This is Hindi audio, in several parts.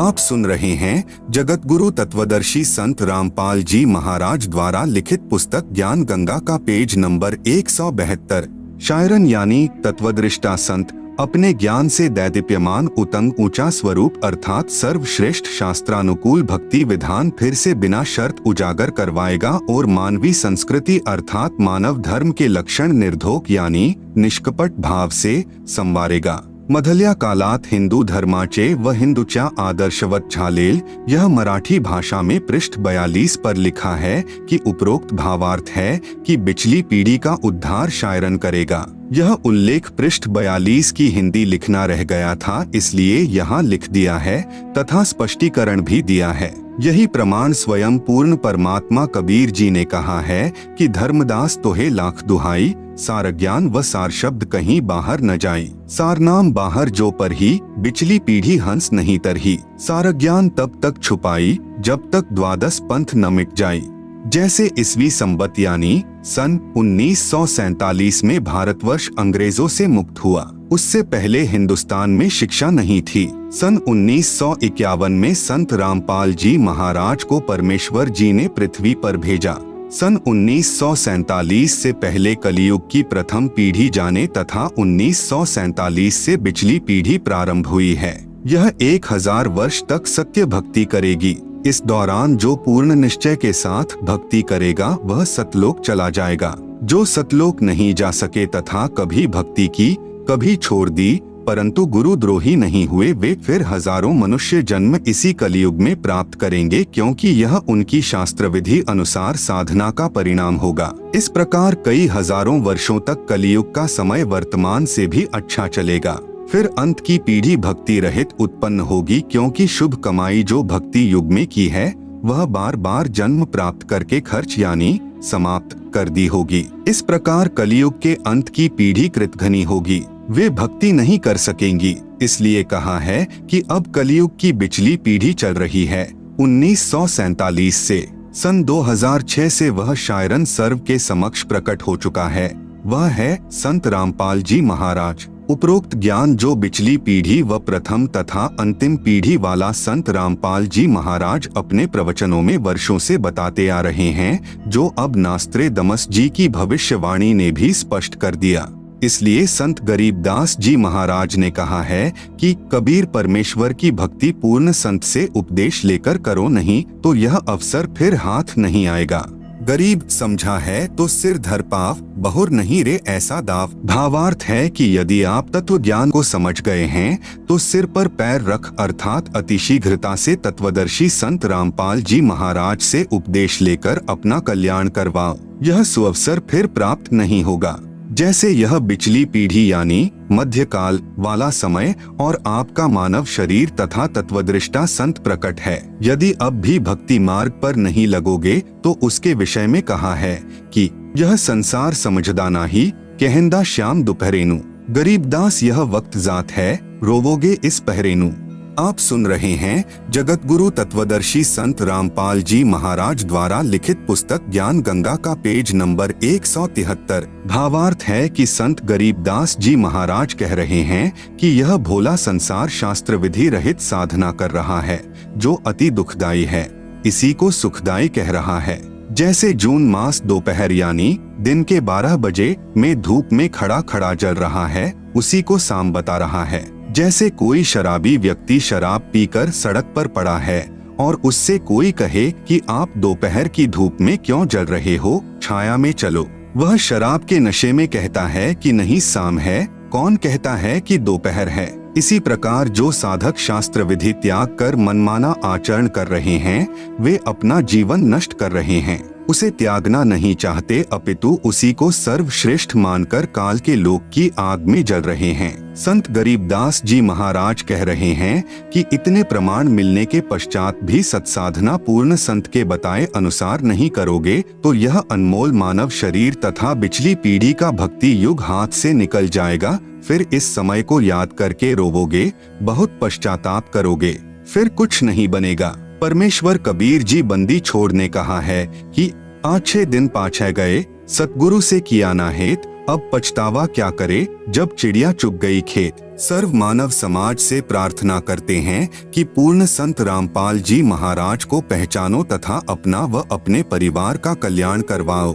आप सुन रहे हैं जगत गुरु तत्वदर्शी संत रामपाल जी महाराज द्वारा लिखित पुस्तक ज्ञान गंगा का पेज नंबर 172। शायरन यानी तत्वदृष्टा संत अपने ज्ञान से दैदीप्यमान उतंग ऊंचा स्वरूप अर्थात सर्वश्रेष्ठ शास्त्रानुकूल भक्ति विधान फिर से बिना शर्त उजागर करवाएगा और मानवी संस्कृति अर्थात मानव धर्म के लक्षण निर्धोक यानी निष्कपट भाव से संवारेगा। मधल्या कालात हिंदू धर्माचे व हिंदूच्या आदर्शवत झालेल। यह मराठी भाषा में पृष्ठ 42 पर लिखा है कि उपरोक्त भावार्थ है कि पिछली पीढ़ी का उद्धार शायरन करेगा। यह उल्लेख पृष्ठ 42 की हिंदी लिखना रह गया था, इसलिए यहाँ लिख दिया है तथा स्पष्टीकरण भी दिया है। यही प्रमाण स्वयं पूर्ण परमात्मा कबीर जी ने कहा है कि धर्मदास तोहे लाख दुहाई, सार ज्ञान व सार शब्द कहीं बाहर न जाई। सार नाम बाहर जो पर ही, बिचली पीढ़ी हंस नहीं तरही। सार ज्ञान तब तक छुपाई, जब तक द्वादश पंथ न मिट जाई। जैसे ईस्वी संबत यानी सन 1947 में भारतवर्ष अंग्रेजों से मुक्त हुआ, उससे पहले हिंदुस्तान में शिक्षा नहीं थी। सन 1951 में संत रामपाल जी महाराज को परमेश्वर जी ने पृथ्वी पर भेजा। सन 1947 से पहले कलियुग की प्रथम पीढ़ी जाने तथा 1947 से पिछली पीढ़ी प्रारंभ हुई है। यह 1000 वर्ष तक सत्य भक्ति करेगी। इस दौरान जो पूर्ण निश्चय के साथ भक्ति करेगा वह सतलोक चला जाएगा। जो सतलोक नहीं जा सके तथा कभी भक्ति की कभी छोड़ दी परंतु गुरुद्रोही नहीं हुए, वे फिर हजारों मनुष्य जन्म इसी कलियुग में प्राप्त करेंगे, क्योंकि यह उनकी शास्त्र विधि अनुसार साधना का परिणाम होगा। इस प्रकार कई हजारों वर्षों तक कलियुग का समय वर्तमान से भी अच्छा चलेगा। फिर अंत की पीढ़ी भक्ति रहित उत्पन्न होगी, क्योंकि शुभ कमाई जो भक्ति युग में की है वह बार बार जन्म प्राप्त करके खर्च यानी समाप्त कर दी होगी। इस प्रकार कलियुग के अंत की पीढ़ी कृतघ्नी होगी, वे भक्ति नहीं कर सकेंगी। इसलिए कहा है कि अब कलियुग की बिचली पीढ़ी चल रही है। 1947 से सन 2006 से वह शायरन सर्व के समक्ष प्रकट हो चुका है। वह है संत रामपाल जी महाराज। उपरोक्त ज्ञान जो बिचली पीढ़ी व प्रथम तथा अंतिम पीढ़ी वाला संत रामपाल जी महाराज अपने प्रवचनों में वर्षों से बताते आ रहे हैं, जो अब नास्त्रेदमस जी की भविष्यवाणी ने भी स्पष्ट कर दिया। इसलिए संत गरीबदास जी महाराज ने कहा है कि कबीर परमेश्वर की भक्ति पूर्ण संत से उपदेश लेकर करो, नहीं तो यह अवसर फिर हाथ नहीं आएगा। गरीब समझा है तो सिर धर पाव, बहुर नहीं रे ऐसा दाव। भावार्थ है कि यदि आप तत्व ज्ञान को समझ गए हैं तो सिर पर पैर रख अर्थात अतिशीघ्रता से तत्वदर्शी संत रामपाल जी महाराज से उपदेश लेकर अपना कल्याण करवाओ। यह सुअवसर फिर प्राप्त नहीं होगा। जैसे यह बिचली पीढ़ी यानी मध्यकाल वाला समय और आपका मानव शरीर तथा तत्वदृष्टा संत प्रकट है। यदि अब भी भक्ति मार्ग पर नहीं लगोगे तो उसके विषय में कहा है कि यह संसार समझदाना ही, कहंदा श्याम दोपहरेनु। गरीबदास यह वक्त जात है, रोवोगे इस पहरेनु। आप सुन रहे हैं जगत गुरु तत्वदर्शी संत रामपाल जी महाराज द्वारा लिखित पुस्तक ज्ञान गंगा का पेज नंबर 173। भावार्थ है कि संत गरीबदास जी महाराज कह रहे हैं कि यह भोला संसार शास्त्र विधि रहित साधना कर रहा है, जो अति दुखदायी है, इसी को सुखदायी कह रहा है। जैसे जून मास दोपहर यानी दिन के 12 बजे में धूप में खड़ा खड़ा जल रहा है, उसी को शाम बता रहा है। जैसे कोई शराबी व्यक्ति शराब पीकर सड़क पर पड़ा है और उससे कोई कहे कि आप दोपहर की धूप में क्यों जल रहे हो, छाया में चलो, वह शराब के नशे में कहता है कि नहीं शाम है, कौन कहता है कि दोपहर है। इसी प्रकार जो साधक शास्त्र विधि त्याग कर मनमाना आचरण कर रहे हैं, वे अपना जीवन नष्ट कर रहे हैं। उसे त्यागना नहीं चाहते, अपितु उसी को सर्वश्रेष्ठ मानकर काल के लोक की आग में जल रहे हैं। संत गरीबदास जी महाराज कह रहे हैं कि इतने प्रमाण मिलने के पश्चात भी सत्साधना पूर्ण संत के बताए अनुसार नहीं करोगे तो यह अनमोल मानव शरीर तथा बिचली पीढ़ी का भक्ति युग हाथ से निकल जाएगा। फिर इस समय को याद करके रोवोगे, बहुत पश्चाताप करोगे, फिर कुछ नहीं बनेगा। परमेश्वर कबीर जी बंदी छोड़ने कहा है कि 6 दिन पाछे गए, सतगुरु से किया ना हेत, अब पछतावा क्या करे जब चिड़िया चुग गई खेत। सर्व मानव समाज से प्रार्थना करते हैं कि पूर्ण संत रामपाल जी महाराज को पहचानो तथा अपना व अपने परिवार का कल्याण करवाओ।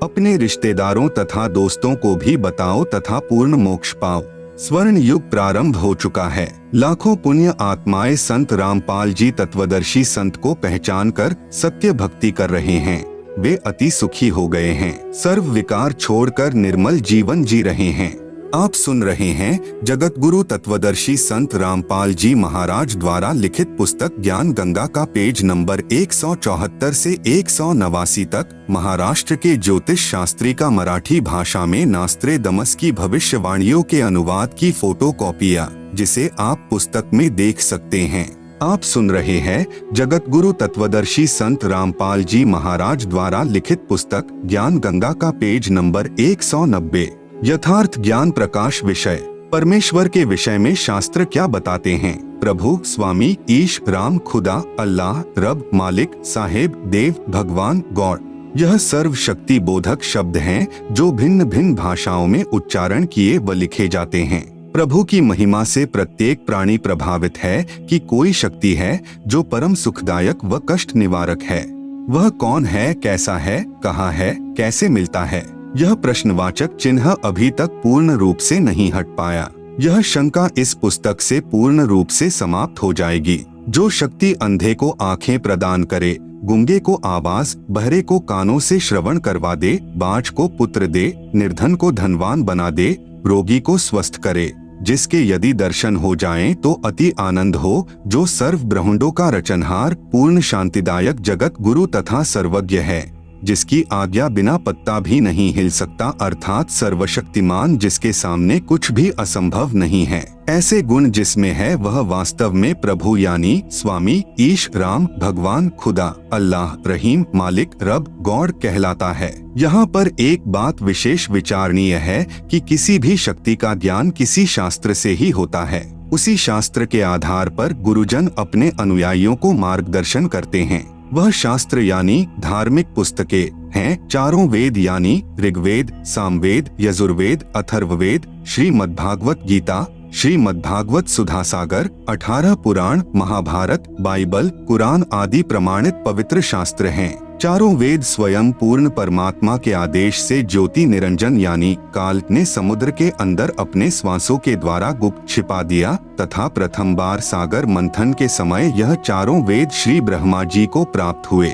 अपने रिश्तेदारों तथा दोस्तों को भी बताओ तथा पूर्ण मोक्ष पाओ। स्वर्ण युग प्रारंभ हो चुका है। लाखों पुण्य आत्माएं संत रामपाल जी तत्वदर्शी संत को पहचान कर सत्य भक्ति कर रहे हैं। वे अति सुखी हो गए हैं, सर्व विकार छोड़कर निर्मल जीवन जी रहे हैं। आप सुन रहे हैं जगत गुरु तत्वदर्शी संत रामपाल जी महाराज द्वारा लिखित पुस्तक ज्ञान गंगा का पेज नंबर 174 से 189 तक महाराष्ट्र के ज्योतिष शास्त्री का मराठी भाषा में नास्त्रेदमस की भविष्यवाणियों के अनुवाद की फोटो कॉपियां, जिसे आप पुस्तक में देख सकते हैं। आप सुन रहे हैं जगत गुरु तत्वदर्शी संत रामपाल जी महाराज द्वारा लिखित पुस्तक ज्ञान गंगा का पेज नंबर 190। यथार्थ ज्ञान प्रकाश विषय। परमेश्वर के विषय में शास्त्र क्या बताते हैं? प्रभु, स्वामी, ईश, राम, खुदा, अल्लाह, रब, मालिक, साहेब, देव, भगवान, गॉड। यह सर्व शक्ति बोधक शब्द हैं जो भिन्न भिन्न भाषाओं में उच्चारण किए व लिखे जाते हैं। प्रभु की महिमा से प्रत्येक प्राणी प्रभावित है कि कोई शक्ति है जो परम सुखदायक व कष्ट निवारक है। वह कौन है, कैसा है, कहाँ है, कैसे मिलता है? यह प्रश्नवाचक चिन्ह अभी तक पूर्ण रूप से नहीं हट पाया। यह शंका इस पुस्तक से पूर्ण रूप से समाप्त हो जाएगी। जो शक्ति अंधे को आंखें प्रदान करे, गूंगे को आवाज, बहरे को कानों से श्रवण करवा दे, बाझ को पुत्र दे, निर्धन को धनवान बना दे, रोगी को स्वस्थ करे, जिसके यदि दर्शन हो जाएं तो अति आनंद हो, जो सर्व ब्रह्मांडों का रचनहार, पूर्ण शांतिदायक जगत गुरु तथा सर्वज्ञ है, जिसकी आज्ञा बिना पत्ता भी नहीं हिल सकता, अर्थात सर्वशक्तिमान, जिसके सामने कुछ भी असंभव नहीं है। ऐसे गुण जिसमें है वह वास्तव में प्रभु यानी स्वामी, ईश, राम, भगवान, खुदा, अल्लाह, रहीम, मालिक, रब, गॉड कहलाता है। यहाँ पर एक बात विशेष विचारणीय है कि किसी भी शक्ति का ज्ञान किसी शास्त्र से ही होता है। उसी शास्त्र के आधार पर गुरुजन अपने अनुयायियों को मार्गदर्शन करते हैं। वह शास्त्र यानी धार्मिक पुस्तकें हैं चारों वेद यानी ऋग्वेद, सामवेद, यजुर्वेद, अथर्ववेद, श्रीमद्भागवत गीता, श्रीमद्भागवत सुधासागर, 18 पुराण, महाभारत, बाइबल, कुरान आदि प्रमाणित पवित्र शास्त्र हैं। चारों वेद स्वयं पूर्ण परमात्मा के आदेश से ज्योति निरंजन यानी काल ने समुद्र के अंदर अपने श्वासों के द्वारा गुप्त छिपा दिया तथा प्रथम बार सागर मंथन के समय यह चारों वेद श्री ब्रह्मा जी को प्राप्त हुए।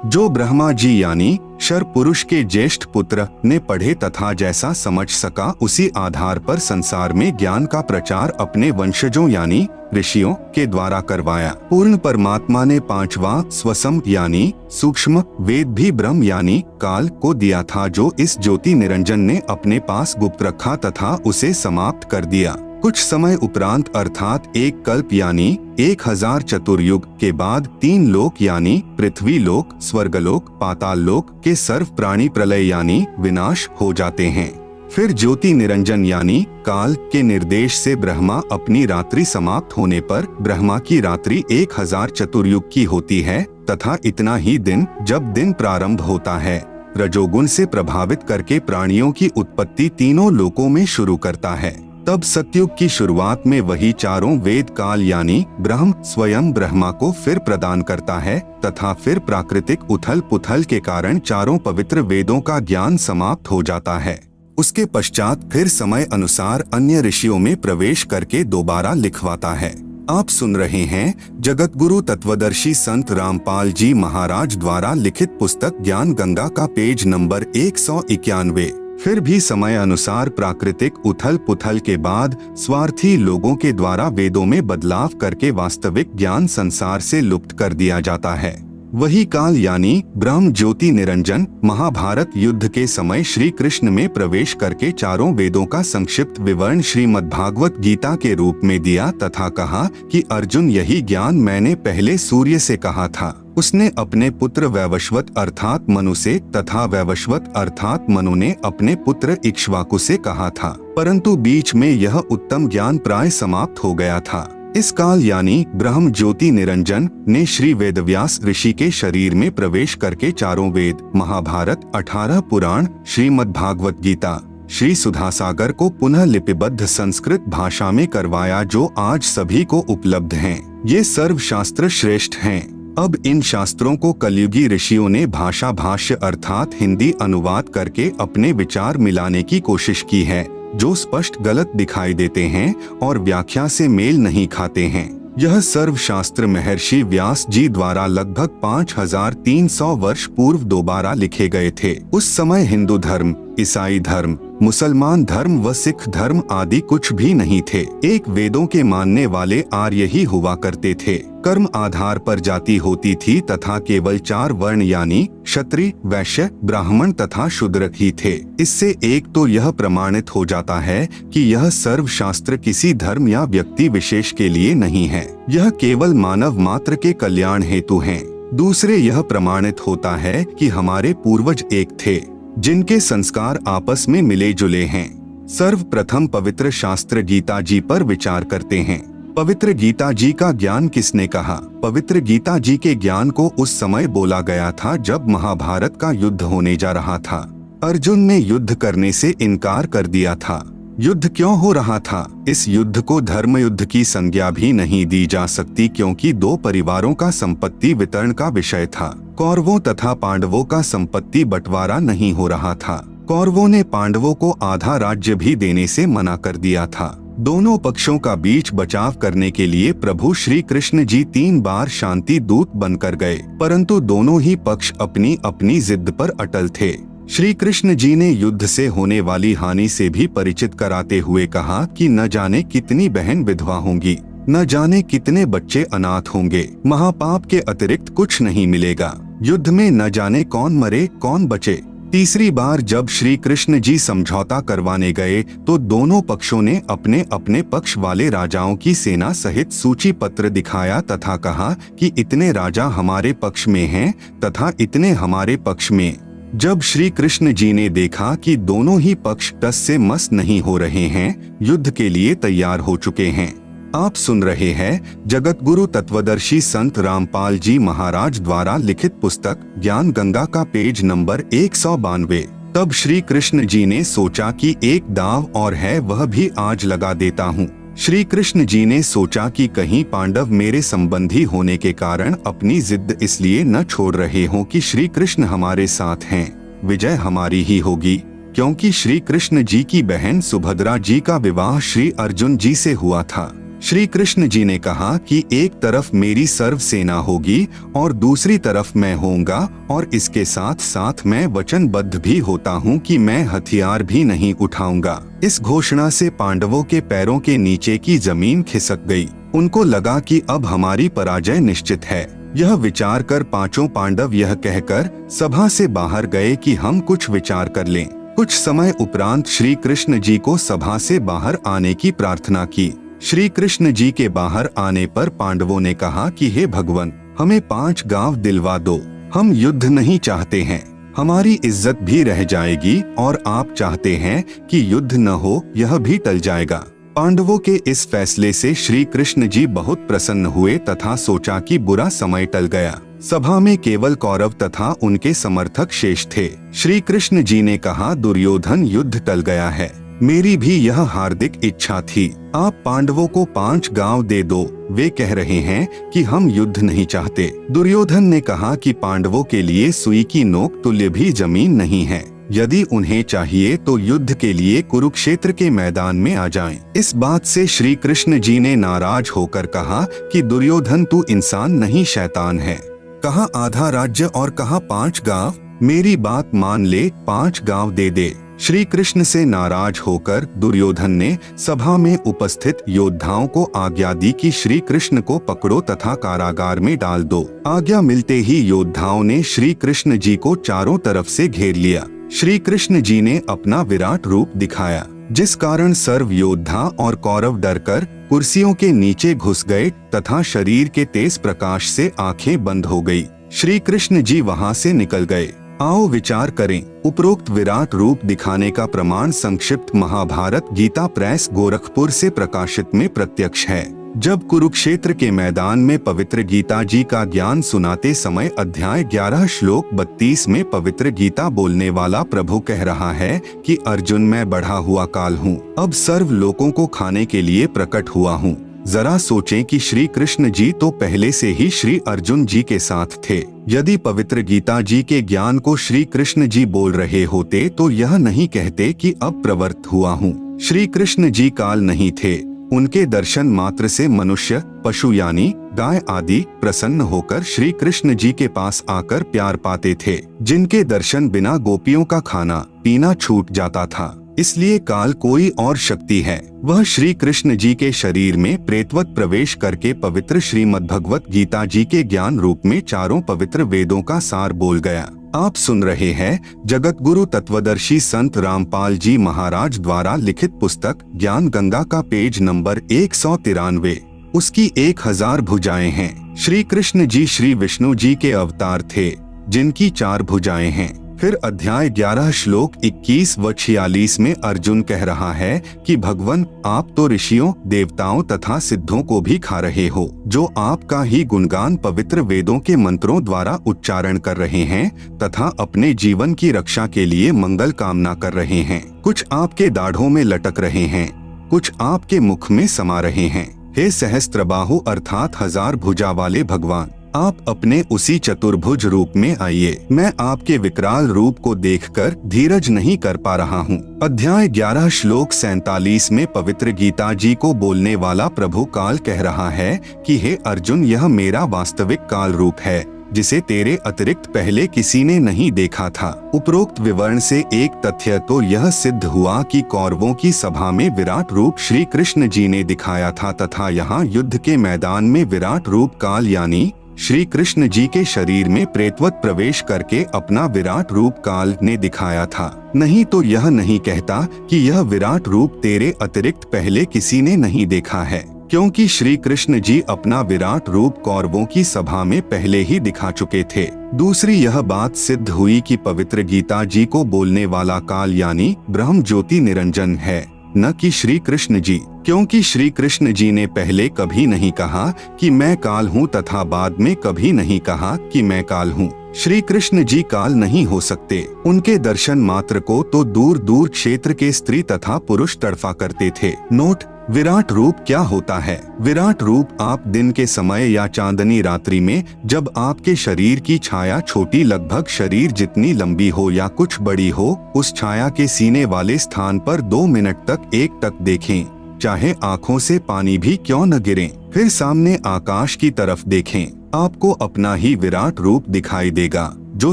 जो ब्रह्मा जी यानी शर पुरुष के ज्येष्ठ पुत्र ने पढ़े तथा जैसा समझ सका उसी आधार पर संसार में ज्ञान का प्रचार अपने वंशजों यानी ऋषियों के द्वारा करवाया। पूर्ण परमात्मा ने पांचवा स्वसम यानी सूक्ष्म वेद भी ब्रह्म यानी काल को दिया था, जो इस ज्योति निरंजन ने अपने पास गुप्त रखा तथा उसे समाप्त कर दिया। कुछ समय उपरांत अर्थात एक कल्प यानी 1000 चतुर्युग के बाद 3 लोक यानी पृथ्वी लोक, स्वर्गलोक, पाताल लोक के सर्व प्राणी प्रलय यानी विनाश हो जाते हैं। फिर ज्योति निरंजन यानी काल के निर्देश से ब्रह्मा अपनी रात्रि समाप्त होने पर ब्रह्मा की रात्रि 1000 चतुर्युग की होती है तथा इतना ही दिन जब दिन प्रारंभ होता है रजोगुण से प्रभावित करके प्राणियों की उत्पत्ति तीनों लोकों में शुरू करता है। तब सतयुग की शुरुआत में वही चारों वेद काल यानी ब्रह्म स्वयं ब्रह्मा को फिर प्रदान करता है तथा फिर प्राकृतिक उथल पुथल के कारण चारों पवित्र वेदों का ज्ञान समाप्त हो जाता है। उसके पश्चात फिर समय अनुसार अन्य ऋषियों में प्रवेश करके दोबारा लिखवाता है। आप सुन रहे हैं जगत गुरु तत्वदर्शी संत रामपाल जी महाराज द्वारा लिखित पुस्तक ज्ञान गंगा का पेज नंबर 191। फिर भी समय अनुसार प्राकृतिक उथल पुथल के बाद स्वार्थी लोगों के द्वारा वेदों में बदलाव करके वास्तविक ज्ञान संसार से लुप्त कर दिया जाता है। वही काल यानी ब्रह्म ज्योति निरंजन महाभारत युद्ध के समय श्री कृष्ण में प्रवेश करके चारों वेदों का संक्षिप्त विवरण श्रीमद्भागवत गीता के रूप में दिया तथा कहा कि अर्जुन यही ज्ञान मैंने पहले सूर्य से कहा था। उसने अपने पुत्र वैवस्वत अर्थात मनु से तथा वैवस्वत अर्थात मनु ने अपने पुत्र इक्ष्वाकु से कहा था, परंतु बीच में यह उत्तम ज्ञान प्राय समाप्त हो गया था। इस काल यानी ब्रह्म ज्योति निरंजन ने श्री वेदव्यास ऋषि के शरीर में प्रवेश करके चारों वेद, महाभारत, 18 पुराण, श्रीमद्भागवत गीता, श्री सुधासागर को पुनः लिपिबद्ध संस्कृत भाषा में करवाया, जो आज सभी को उपलब्ध हैं। ये सर्वशास्त्र श्रेष्ठ हैं। अब इन शास्त्रों को कलयुगी ऋषियों ने भाषा भाष्य अर्थात हिंदी अनुवाद करके अपने विचार मिलाने की कोशिश की है, जो स्पष्ट गलत दिखाई देते हैं और व्याख्या से मेल नहीं खाते हैं। यह सर्वशास्त्र महर्षि व्यास जी द्वारा लगभग 5300 वर्ष पूर्व दोबारा लिखे गए थे। उस समय हिंदू धर्म, ईसाई धर्म, मुसलमान धर्म व सिख धर्म आदि कुछ भी नहीं थे। एक वेदों के मानने वाले आर्य ही हुआ करते थे। कर्म आधार पर जाति होती थी तथा केवल 4 वर्ण यानी क्षत्रिय, वैश्य, ब्राह्मण तथा शूद्र ही थे। इससे एक तो यह प्रमाणित हो जाता है कि यह सर्वशास्त्र किसी धर्म या व्यक्ति विशेष के लिए नहीं है, यह केवल मानव मात्र के कल्याण हेतु है। दूसरे यह प्रमाणित होता है कि हमारे पूर्वज एक थे, जिनके संस्कार आपस में मिले जुले हैं। सर्वप्रथम पवित्र शास्त्र गीता जी पर विचार करते हैं। पवित्र गीता जी का ज्ञान किसने कहा? पवित्र गीता जी के ज्ञान को उस समय बोला गया था जब महाभारत का युद्ध होने जा रहा था। अर्जुन ने युद्ध करने से इनकार कर दिया था। युद्ध क्यों हो रहा था? इस युद्ध को धर्म युद्ध की संज्ञा भी नहीं दी जा सकती, क्योंकि 2 परिवारों का संपत्ति वितरण का विषय था। कौरवों तथा पांडवों का संपत्ति बंटवारा नहीं हो रहा था। कौरवों ने पांडवों को आधा राज्य भी देने से मना कर दिया था। दोनों पक्षों का बीच बचाव करने के लिए प्रभु श्री कृष्ण जी 3 बार शांति दूत बनकर गए, परंतु दोनों ही पक्ष अपनी अपनी जिद पर अटल थे। श्री कृष्ण जी ने युद्ध से होने वाली हानि से भी परिचित कराते हुए कहा कि न जाने कितनी बहन विधवा होंगी, न जाने कितने बच्चे अनाथ होंगे, महापाप के अतिरिक्त कुछ नहीं मिलेगा। युद्ध में न जाने कौन मरे कौन बचे। तीसरी बार जब श्री कृष्ण जी समझौता करवाने गए तो दोनों पक्षों ने अपने अपने पक्ष वाले राजाओं की सेना सहित सूची पत्र दिखाया तथा कहा कि इतने राजा हमारे पक्ष में हैं तथा इतने हमारे पक्ष में। जब श्री कृष्ण जी ने देखा कि दोनों ही पक्ष टस से मस नहीं हो रहे हैं, युद्ध के लिए तैयार हो चुके हैं। आप सुन रहे हैं जगत गुरु तत्वदर्शी संत रामपाल जी महाराज द्वारा लिखित पुस्तक ज्ञान गंगा का पेज नंबर 192। तब श्री कृष्ण जी ने सोचा कि एक दाव और है, वह भी आज लगा देता हूँ। श्री कृष्ण जी ने सोचा कि कहीं पांडव मेरे संबंधी होने के कारण अपनी जिद इसलिए न छोड़ रहे हों कि श्री कृष्ण हमारे साथ हैं, विजय हमारी ही होगी, क्योंकि श्री कृष्ण जी की बहन सुभद्रा जी का विवाह श्री अर्जुन जी से हुआ था। श्री कृष्ण जी ने कहा कि एक तरफ मेरी सर्व सेना होगी और दूसरी तरफ मैं होऊंगा, और इसके साथ साथ मैं वचनबद्ध भी होता हूँ कि मैं हथियार भी नहीं उठाऊंगा। इस घोषणा से पांडवों के पैरों के नीचे की जमीन खिसक गई। उनको लगा कि अब हमारी पराजय निश्चित है। यह विचार कर 5 पांडव यह कहकर सभा से बाहर गए कि हम कुछ विचार कर लें। कुछ समय उपरांत श्री कृष्ण जी को सभा से बाहर आने की प्रार्थना की। श्री कृष्ण जी के बाहर आने पर पांडवों ने कहा कि हे भगवान, हमें 5 गांव दिलवा दो। हम युद्ध नहीं चाहते हैं, हमारी इज्जत भी रह जाएगी, और आप चाहते हैं कि युद्ध न हो, यह भी टल जाएगा। पांडवों के इस फैसले से श्री कृष्ण जी बहुत प्रसन्न हुए तथा सोचा कि बुरा समय टल गया। सभा में केवल कौरव तथा उनके समर्थक शेष थे। श्री कृष्ण जी ने कहा, दुर्योधन, युद्ध टल गया है, मेरी भी यह हार्दिक इच्छा थी। आप पांडवों को 5 गांव दे दो। वे कह रहे हैं कि हम युद्ध नहीं चाहते। दुर्योधन ने कहा कि पांडवों के लिए सुई की नोक तुल्य भी जमीन नहीं है। यदि उन्हें चाहिए तो युद्ध के लिए कुरुक्षेत्र के मैदान में आ जाएं। इस बात से श्री कृष्ण जी ने नाराज होकर कहा कि दुर्योधन, तू इंसान नहीं शैतान है। कहा आधा राज्य और कहा 5 गांव। मेरी बात मान ले, 5 गांव दे दे। श्री कृष्ण से नाराज होकर दुर्योधन ने सभा में उपस्थित योद्धाओं को आज्ञा दी कि श्री कृष्ण को पकड़ो तथा कारागार में डाल दो। आज्ञा मिलते ही योद्धाओं ने श्री कृष्ण जी को चारों तरफ से घेर लिया। श्री कृष्ण जी ने अपना विराट रूप दिखाया, जिस कारण सर्व योद्धा और कौरव डरकर कुर्सियों के नीचे घुस गए तथा शरीर के तेज प्रकाश से आंखें बंद हो गई। श्री कृष्ण जी वहां से निकल गए। आओ विचार करें। उपरोक्त विराट रूप दिखाने का प्रमाण संक्षिप्त महाभारत गीता प्रेस गोरखपुर से प्रकाशित में प्रत्यक्ष है। जब कुरुक्षेत्र के मैदान में पवित्र गीता जी का ज्ञान सुनाते समय अध्याय 11 श्लोक 32 में पवित्र गीता बोलने वाला प्रभु कह रहा है कि अर्जुन, मैं बढ़ा हुआ काल हूँ, अब सर्व लोगों को खाने के लिए प्रकट हुआ हूँ। जरा सोचें कि श्री कृष्ण जी तो पहले से ही श्री अर्जुन जी के साथ थे। यदि पवित्र गीता जी के ज्ञान को श्री कृष्ण जी बोल रहे होते तो यह नहीं कहते कि अब प्रवृत्त हुआ हूँ। श्री कृष्ण जी काल नहीं थे, उनके दर्शन मात्र से मनुष्य, पशु यानी गाय आदि प्रसन्न होकर श्री कृष्ण जी के पास आकर प्यार पाते थे, जिनके दर्शन बिना गोपियों का खाना पीना छूट जाता था। इसलिए काल कोई और शक्ति है, वह श्री कृष्ण जी के शरीर में प्रेतवत प्रवेश करके पवित्र श्रीमद्भगवत गीता जी के ज्ञान रूप में चारों पवित्र वेदों का सार बोल गया। आप सुन रहे हैं जगत गुरु तत्वदर्शी संत रामपाल जी महाराज द्वारा लिखित पुस्तक ज्ञान गंगा का पेज नंबर 193। उसकी 1000 भुजाएं हैं। श्री कृष्ण जी श्री विष्णु जी के अवतार थे, जिनकी 4 भुजाएं हैं। फिर अध्याय 11 श्लोक 21 व 46 में अर्जुन कह रहा है कि भगवान, आप तो ऋषियों, देवताओं तथा सिद्धों को भी खा रहे हो, जो आपका ही गुणगान पवित्र वेदों के मंत्रों द्वारा उच्चारण कर रहे हैं तथा अपने जीवन की रक्षा के लिए मंगल कामना कर रहे हैं। कुछ आपके दाढ़ों में लटक रहे हैं, कुछ आपके मुख में समा रहे हैं। हे सहस्त्रबाहु अर्थात 1000 भुजा वाले भगवान, आप अपने उसी चतुर्भुज रूप में आइए। मैं आपके विकराल रूप को देखकर धीरज नहीं कर पा रहा हूँ। अध्याय 11 श्लोक 47 में पवित्र गीता जी को बोलने वाला प्रभु काल कह रहा है कि हे अर्जुन, यह मेरा वास्तविक काल रूप है, जिसे तेरे अतिरिक्त पहले किसी ने नहीं देखा था। उपरोक्त विवरण से एक तथ्य तो यह सिद्ध हुआ कि कौरवों की सभा में विराट रूप श्री कृष्ण जी ने दिखाया था तथा यहाँ युद्ध के मैदान में विराट रूप काल यानी श्री कृष्ण जी के शरीर में प्रेतवत प्रवेश करके अपना विराट रूप काल ने दिखाया था। नहीं तो यह नहीं कहता कि यह विराट रूप तेरे अतिरिक्त पहले किसी ने नहीं देखा है, क्योंकि श्री कृष्ण जी अपना विराट रूप कौरवों की सभा में पहले ही दिखा चुके थे। दूसरी यह बात सिद्ध हुई कि पवित्र गीता जी को बोलने वाला काल यानी ब्रह्म ज्योति निरंजन है, न कि श्री कृष्ण जी, क्योंकि श्री कृष्ण जी ने पहले कभी नहीं कहा कि मैं काल हूँ तथा बाद में कभी नहीं कहा कि मैं काल हूँ। श्री कृष्ण जी काल नहीं हो सकते। उनके दर्शन मात्र को तो दूर दूर क्षेत्र के स्त्री तथा पुरुष तड़फा करते थे। नोट: विराट रूप क्या होता है? विराट रूप आप दिन के समय या चांदनी रात्रि में जब आपके शरीर की छाया छोटी लगभग शरीर जितनी लंबी हो या कुछ बड़ी हो, उस छाया के सीने वाले स्थान पर 2 मिनट तक एकटक देखें, चाहे आंखों से पानी भी क्यों न गिरे। फिर सामने आकाश की तरफ देखें, आपको अपना ही विराट रूप दिखाई देगा, जो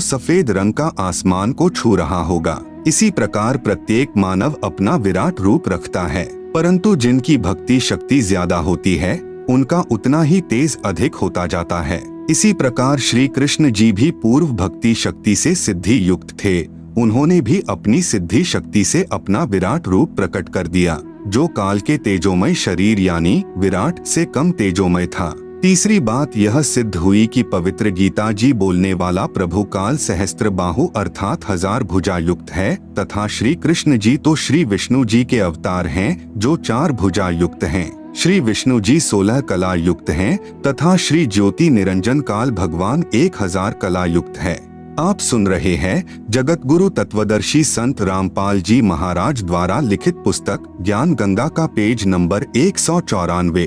सफेद रंग का आसमान को छू रहा होगा। इसी प्रकार प्रत्येक मानव अपना विराट रूप रखता है, परंतु जिनकी भक्ति शक्ति ज्यादा होती है, उनका उतना ही तेज अधिक होता जाता है। इसी प्रकार श्री कृष्ण जी भी पूर्व भक्ति शक्ति से सिद्धि युक्त थे। उन्होंने भी अपनी सिद्धि शक्ति से अपना विराट रूप प्रकट कर दिया, जो काल के तेजोमय शरीर यानी विराट से कम तेजोमय था। तीसरी बात यह सिद्ध हुई कि पवित्र गीता जी बोलने वाला प्रभु काल सहस्त्र बाहु अर्थात 1000 भुजा युक्त है तथा श्री कृष्ण जी तो श्री विष्णु जी के अवतार हैं, जो 4 भुजा युक्त हैं। श्री विष्णु जी 16 कला युक्त हैं तथा श्री ज्योति निरंजन काल भगवान 1000 कला युक्त है। आप सुन रहे हैं जगत गुरु तत्वदर्शी संत रामपाल जी महाराज द्वारा लिखित पुस्तक ज्ञान गंगा का पेज नंबर 194।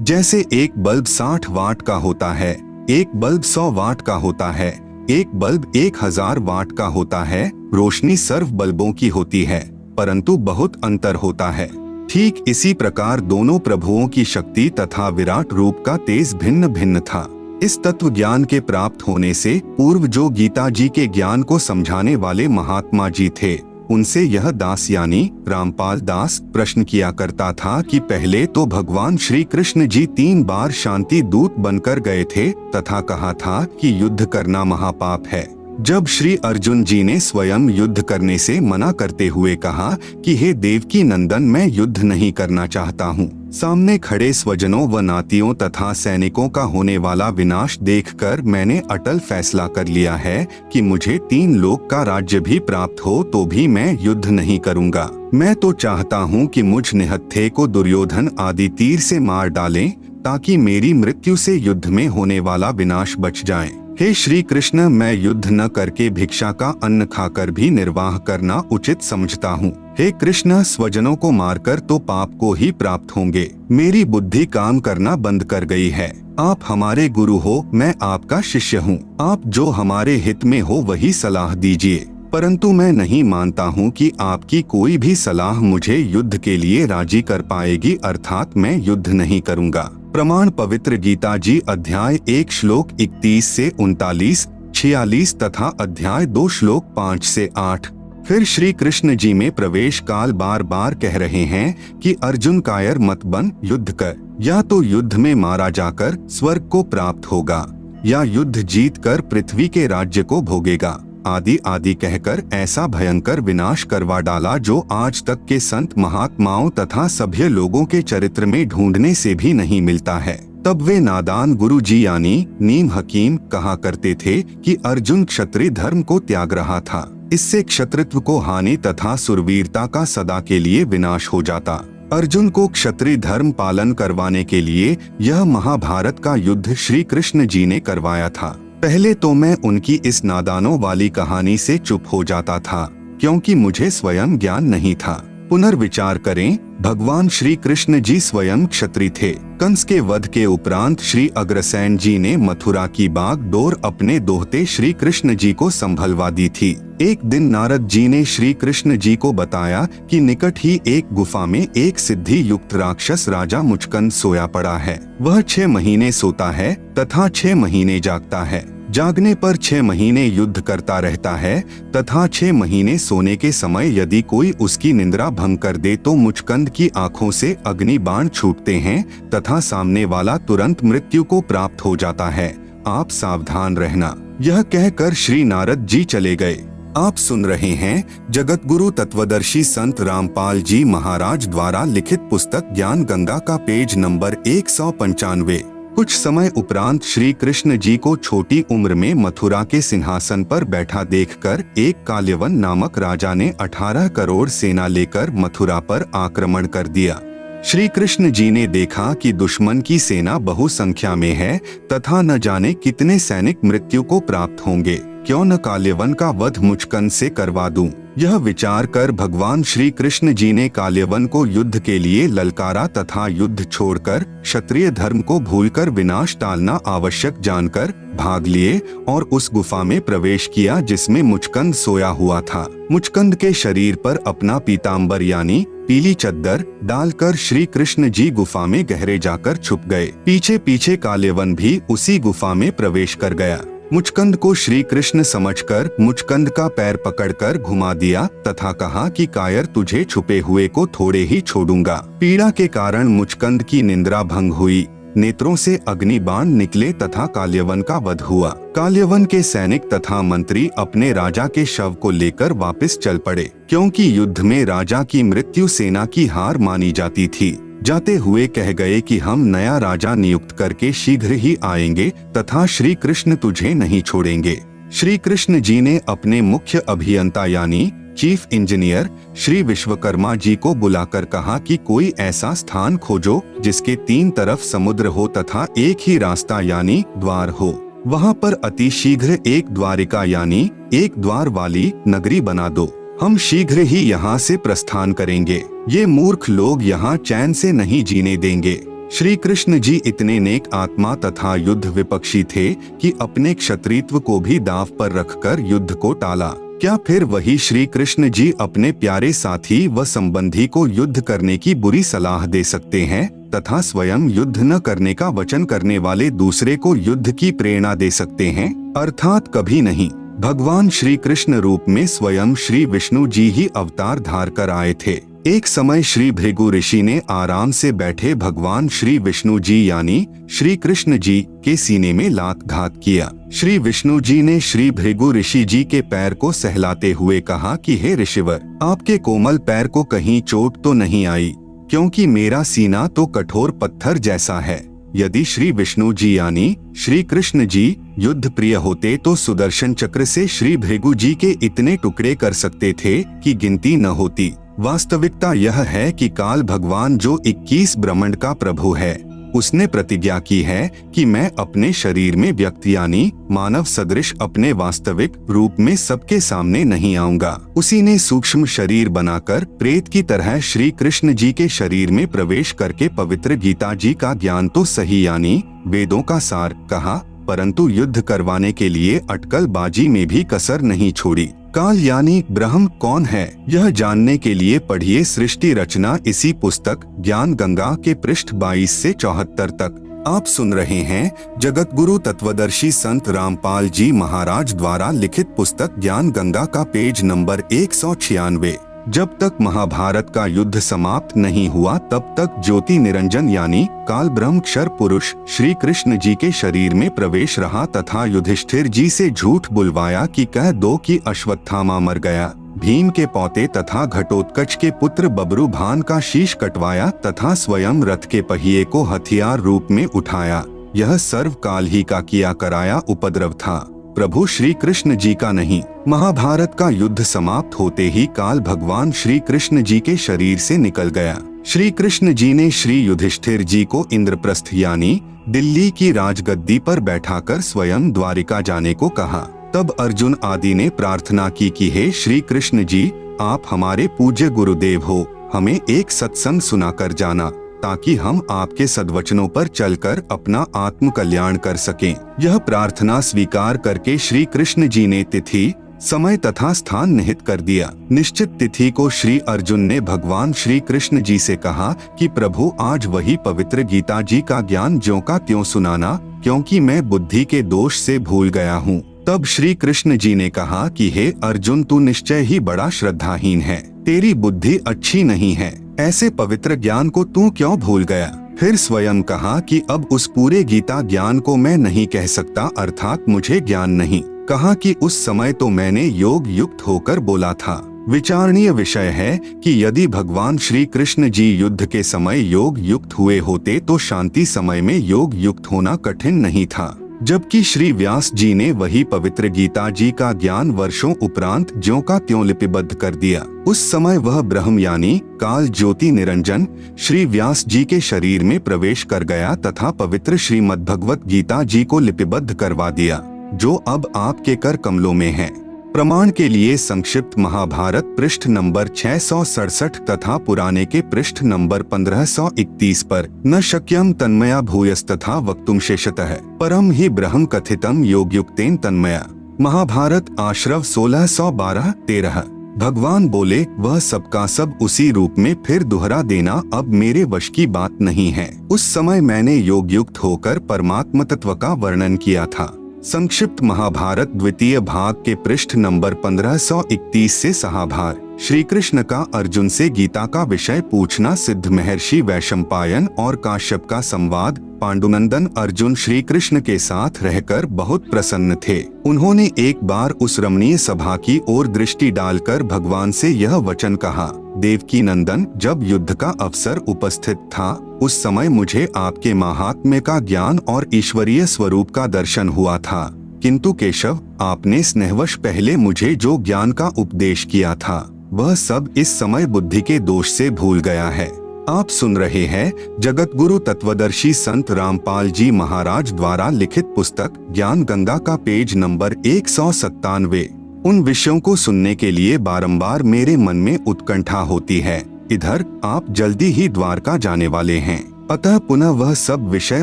जैसे एक बल्ब 60 वाट का होता है, एक बल्ब 100 वाट का होता है, एक बल्ब 1000 वाट का होता है, रोशनी सर्व बल्बों की होती है, परंतु बहुत अंतर होता है। ठीक इसी प्रकार दोनों प्रभुओं की शक्ति तथा विराट रूप का तेज भिन्न भिन्न था। इस तत्व ज्ञान के प्राप्त होने से पूर्व जो गीता जी के ज्ञान को समझाने वाले महात्मा जी थे, उनसे यह दास यानी रामपाल दास प्रश्न किया करता था कि पहले तो भगवान श्री कृष्ण जी 3 बार शांति दूत बनकर गए थे तथा कहा था कि युद्ध करना महापाप है। जब श्री अर्जुन जी ने स्वयं युद्ध करने से मना करते हुए कहा कि हे देवकी नंदन, मैं युद्ध नहीं करना चाहता हूँ, सामने खड़े स्वजनों व नातियों तथा सैनिकों का होने वाला विनाश देखकर मैंने अटल फैसला कर लिया है कि मुझे 3 लोक का राज्य भी प्राप्त हो तो भी मैं युद्ध नहीं करूँगा। मैं तो चाहता हूँ कि मुझ निहत्थे को दुर्योधन आदि तीर से मार डालें, ताकि मेरी मृत्यु से युद्ध में होने वाला विनाश बच जाए। हे श्री कृष्ण, मैं युद्ध न करके भिक्षा का अन्न खाकर भी निर्वाह करना उचित समझता हूँ। हे कृष्ण, स्वजनों को मारकर तो पाप को ही प्राप्त होंगे। मेरी बुद्धि काम करना बंद कर गई है। आप हमारे गुरु हो, मैं आपका शिष्य हूँ। आप जो हमारे हित में हो वही सलाह दीजिए, परंतु मैं नहीं मानता हूँ कि आपकी कोई भी सलाह मुझे युद्ध के लिए राजी कर पाएगी, अर्थात मैं युद्ध नहीं करूँगा। प्रमाण पवित्र गीता जी अध्याय 1 श्लोक 31 से 39, 46 तथा अध्याय 2 श्लोक 5 से 8। फिर श्री कृष्ण जी में प्रवेश काल बार बार कह रहे हैं कि अर्जुन कायर मत बन, युद्ध कर। या तो युद्ध में मारा जाकर स्वर्ग को प्राप्त होगा, या युद्ध जीत कर पृथ्वी के राज्य को भोगेगा, आदि आदि कहकर ऐसा भयंकर विनाश करवा डाला जो आज तक के संत महात्माओं तथा सभ्य लोगों के चरित्र में ढूंढने से भी नहीं मिलता है। तब वे नादान गुरु जी यानी नीम हकीम कहा करते थे कि अर्जुन क्षत्रिय धर्म को त्याग रहा था, इससे क्षत्रित्व को हानि तथा सुरवीरता का सदा के लिए विनाश हो जाता। अर्जुन को क्षत्रिय धर्म पालन करवाने के लिए यह महाभारत का युद्ध श्री कृष्ण जी ने करवाया था। पहले तो मैं उनकी इस नादानों वाली कहानी से चुप हो जाता था, क्योंकि मुझे स्वयं ज्ञान नहीं था। पुनर्विचार करें, भगवान श्री कृष्ण जी स्वयं क्षत्रिय थे। कंस के वध के उपरांत श्री अग्रसेन जी ने मथुरा की बागडोर अपने दोहते श्री कृष्ण जी को संभलवा दी थी। एक दिन नारद जी ने श्री कृष्ण जी को बताया कि निकट ही एक गुफा में एक सिद्धि युक्त राक्षस राजा मुचकंद सोया पड़ा है। वह 6 महीने सोता है तथा 6 महीने जागता है। जागने पर 6 महीने युद्ध करता रहता है तथा 6 महीने सोने के समय यदि कोई उसकी निंद्रा भंग कर दे तो मुचकंद की आंखों से अग्नि बाण छूटते हैं तथा सामने वाला तुरंत मृत्यु को प्राप्त हो जाता है। आप सावधान रहना। यह कहकर श्री नारद जी चले गए। आप सुन रहे हैं जगत गुरु तत्वदर्शी संत रामपाल जी महाराज द्वारा लिखित पुस्तक ज्ञान गंगा का पेज नंबर 195। कुछ समय उपरांत श्री कृष्ण जी को छोटी उम्र में मथुरा के सिंहासन पर बैठा देखकर एक काल्यवन नामक राजा ने 18 करोड़ सेना लेकर मथुरा पर आक्रमण कर दिया। श्री कृष्ण जी ने देखा कि दुश्मन की सेना बहुसंख्या में है तथा न जाने कितने सैनिक मृत्यु को प्राप्त होंगे, क्यों न काल्यवन का वध मुचकंद से करवा दूं। यह विचार कर भगवान श्री कृष्ण जी ने काल्यवन को युद्ध के लिए ललकारा तथा युद्ध छोड़कर क्षत्रिय धर्म को भूलकर विनाश टालना आवश्यक जानकर भाग लिए और उस गुफा में प्रवेश किया जिसमें मुचकंद सोया हुआ था। मुचकंद के शरीर पर अपना पीताम्बर यानी पीली चद्दर डालकर श्री कृष्ण जी गुफा में गहरे जाकर छुप गए। पीछे पीछे काल्यवन भी उसी गुफा में प्रवेश कर गया। मुचकंद को श्री कृष्ण समझकर मुचकंद का पैर पकड़कर घुमा दिया तथा कहा कि कायर, तुझे छुपे हुए को थोड़े ही छोड़ूंगा। पीड़ा के कारण मुचकंद की निंद्रा भंग हुई, नेत्रों से अग्नि बाण निकले तथा काल्यवन का वध हुआ। काल्यवन के सैनिक तथा मंत्री अपने राजा के शव को लेकर वापस चल पड़े, क्योंकि युद्ध में राजा की मृत्यु सेना की हार मानी जाती थी। जाते हुए कह गए कि हम नया राजा नियुक्त करके शीघ्र ही आएंगे तथा श्री कृष्ण तुझे नहीं छोड़ेंगे। श्री कृष्ण जी ने अपने मुख्य अभियंता यानी चीफ इंजीनियर श्री विश्वकर्मा जी को बुलाकर कहा कि कोई ऐसा स्थान खोजो जिसके 3 तरफ समुद्र हो तथा एक ही रास्ता यानी द्वार हो। वहाँ पर अति शीघ्र एक द्वारिका यानी एक द्वार वाली नगरी बना दो। हम शीघ्र ही यहाँ से प्रस्थान करेंगे। ये मूर्ख लोग यहाँ चैन से नहीं जीने देंगे। श्री कृष्ण जी इतने नेक आत्मा तथा युद्ध विपक्षी थे कि अपने क्षत्रित्व को भी दांव पर रखकर युद्ध को टाला। क्या फिर वही श्री कृष्ण जी अपने प्यारे साथी व संबंधी को युद्ध करने की बुरी सलाह दे सकते हैं तथा स्वयं युद्ध न करने का वचन करने वाले दूसरे को युद्ध की प्रेरणा दे सकते हैं? अर्थात कभी नहीं। भगवान श्री कृष्ण रूप में स्वयं श्री विष्णु जी ही अवतार धार कर आए थे। एक समय श्री भृगु ऋषि ने आराम से बैठे भगवान श्री विष्णु जी यानी श्री कृष्ण जी के सीने में लात घात किया। श्री विष्णु जी ने श्री भृगु ऋषि जी के पैर को सहलाते हुए कहा कि हे ऋषिवर, आपके कोमल पैर को कहीं चोट तो नहीं आई, क्योंकि मेरा सीना तो कठोर पत्थर जैसा है। यदि श्री विष्णु जी यानी श्री कृष्ण जी युद्ध प्रिय होते तो सुदर्शन चक्र से श्री भृगु जी के इतने टुकड़े कर सकते थे कि गिनती न होती। वास्तविकता यह है कि काल भगवान जो 21 ब्रह्मांड का प्रभु है, उसने प्रतिज्ञा की है कि मैं अपने शरीर में व्यक्ति यानी मानव सदृश अपने वास्तविक रूप में सबके सामने नहीं आऊंगा। उसी ने सूक्ष्म शरीर बनाकर प्रेत की तरह श्री कृष्ण जी के शरीर में प्रवेश करके पवित्र गीता जी का ज्ञान तो सही यानी वेदों का सार कहा, परंतु युद्ध करवाने के लिए अटकलबाजी में भी कसर नहीं छोड़ी। काल यानी ब्रह्म कौन है, यह जानने के लिए पढ़िए सृष्टि रचना इसी पुस्तक ज्ञान गंगा के पृष्ठ 22 से 74 तक। आप सुन रहे हैं जगत गुरु तत्वदर्शी संत रामपाल जी महाराज द्वारा लिखित पुस्तक ज्ञान गंगा का पेज नंबर 196। जब तक महाभारत का युद्ध समाप्त नहीं हुआ तब तक ज्योति निरंजन यानी काल ब्रह्म क्षर पुरुष श्री कृष्ण जी के शरीर में प्रवेश रहा तथा युधिष्ठिर जी से झूठ बुलवाया कि कह दो कि अश्वत्थामा मर गया। भीम के पौते तथा घटोत्कच के पुत्र बब्रुभान का शीश कटवाया तथा स्वयं रथ के पहिए को हथियार रूप में उठाया। यह सर्वकाल ही का किया कराया उपद्रव था, प्रभु श्री कृष्ण जी का नहीं। महाभारत का युद्ध समाप्त होते ही काल भगवान श्री कृष्ण जी के शरीर से निकल गया। श्री कृष्ण जी ने श्री युधिष्ठिर जी को इंद्रप्रस्थ यानी दिल्ली की राजगद्दी पर बैठाकर स्वयं द्वारिका जाने को कहा। तब अर्जुन आदि ने प्रार्थना की कि हे श्री कृष्ण जी, आप हमारे पूज्य गुरुदेव हो, हमें एक सत्संग सुनाकर जाना ताकि हम आपके सद्वचनों पर चलकर अपना आत्म कल्याण कर सकें। यह प्रार्थना स्वीकार करके श्री कृष्ण जी ने तिथि, समय तथा स्थान निहित कर दिया। निश्चित तिथि को श्री अर्जुन ने भगवान श्री कृष्ण जी से कहा कि प्रभु आज वही पवित्र गीता जी का ज्ञान ज्यों का त्यों सुनाना, क्योंकि मैं बुद्धि के दोष से भूल गया हूँ। तब श्री कृष्ण जी ने कहा कि हे अर्जुन, तू निश्चय ही बड़ा श्रद्धाहीन है, तेरी बुद्धि अच्छी नहीं है, ऐसे पवित्र ज्ञान को तू क्यों भूल गया। फिर स्वयं कहा कि अब उस पूरे गीता ज्ञान को मैं नहीं कह सकता, अर्थात मुझे ज्ञान नहीं। कहा कि उस समय तो मैंने योग युक्त होकर बोला था। विचारणीय विषय है कि यदि भगवान श्री कृष्ण जी युद्ध के समय योग युक्त हुए होते तो शांति समय में योग युक्त होना कठिन नहीं था। जबकि श्री व्यास जी ने वही पवित्र गीता जी का ज्ञान वर्षों उपरांत ज्यों का त्यों लिपिबद्ध कर दिया। उस समय वह ब्रह्म यानी काल ज्योति निरंजन श्री व्यास जी के शरीर में प्रवेश कर गया तथा पवित्र श्रीमद्भगवत गीता जी को लिपिबद्ध करवा दिया, जो अब आपके कर कमलों में है। प्रमाण के लिए संक्षिप्त महाभारत पृष्ठ नंबर 667 तथा पुराने के पृष्ठ नंबर 1531 पर न शक्यम तन्मया भूयस्तथा वक्तुम शेषतः परम ही ब्रह्म कथितम योगयुक्तेन तन्मया। महाभारत आश्रव 1612-13। भगवान बोले, वह सबका सब उसी रूप में फिर दोहरा देना अब मेरे वश की बात नहीं है। उस समय मैंने योगयुक्त होकर परमात्म तत्व का वर्णन किया था। संक्षिप्त महाभारत द्वितीय भाग के पृष्ठ नंबर 1531 से सहाभार। श्री कृष्ण का अर्जुन से गीता का विषय पूछना। सिद्ध महर्षि वैशंपायन और काश्यप का संवाद। पांडुनंदन अर्जुन श्री कृष्ण के साथ रहकर बहुत प्रसन्न थे। उन्होंने एक बार उस रमणीय सभा की ओर दृष्टि डालकर भगवान से यह वचन कहा, देवकी नंदन, जब युद्ध का अवसर उपस्थित था उस समय मुझे आपके महात्म्य का ज्ञान और ईश्वरीय स्वरूप का दर्शन हुआ था, किंतु केशव, आपने स्नेहवश पहले मुझे जो ज्ञान का उपदेश किया था वह सब इस समय बुद्धि के दोष से भूल गया है। आप सुन रहे हैं जगत गुरु तत्वदर्शी संत रामपाल जी महाराज द्वारा लिखित पुस्तक ज्ञान गंगा का पेज नंबर 197। उन विषयों को सुनने के लिए बारंबार मेरे मन में उत्कंठा होती है। इधर आप जल्दी ही द्वारका जाने वाले हैं, अतः पुनः वह सब विषय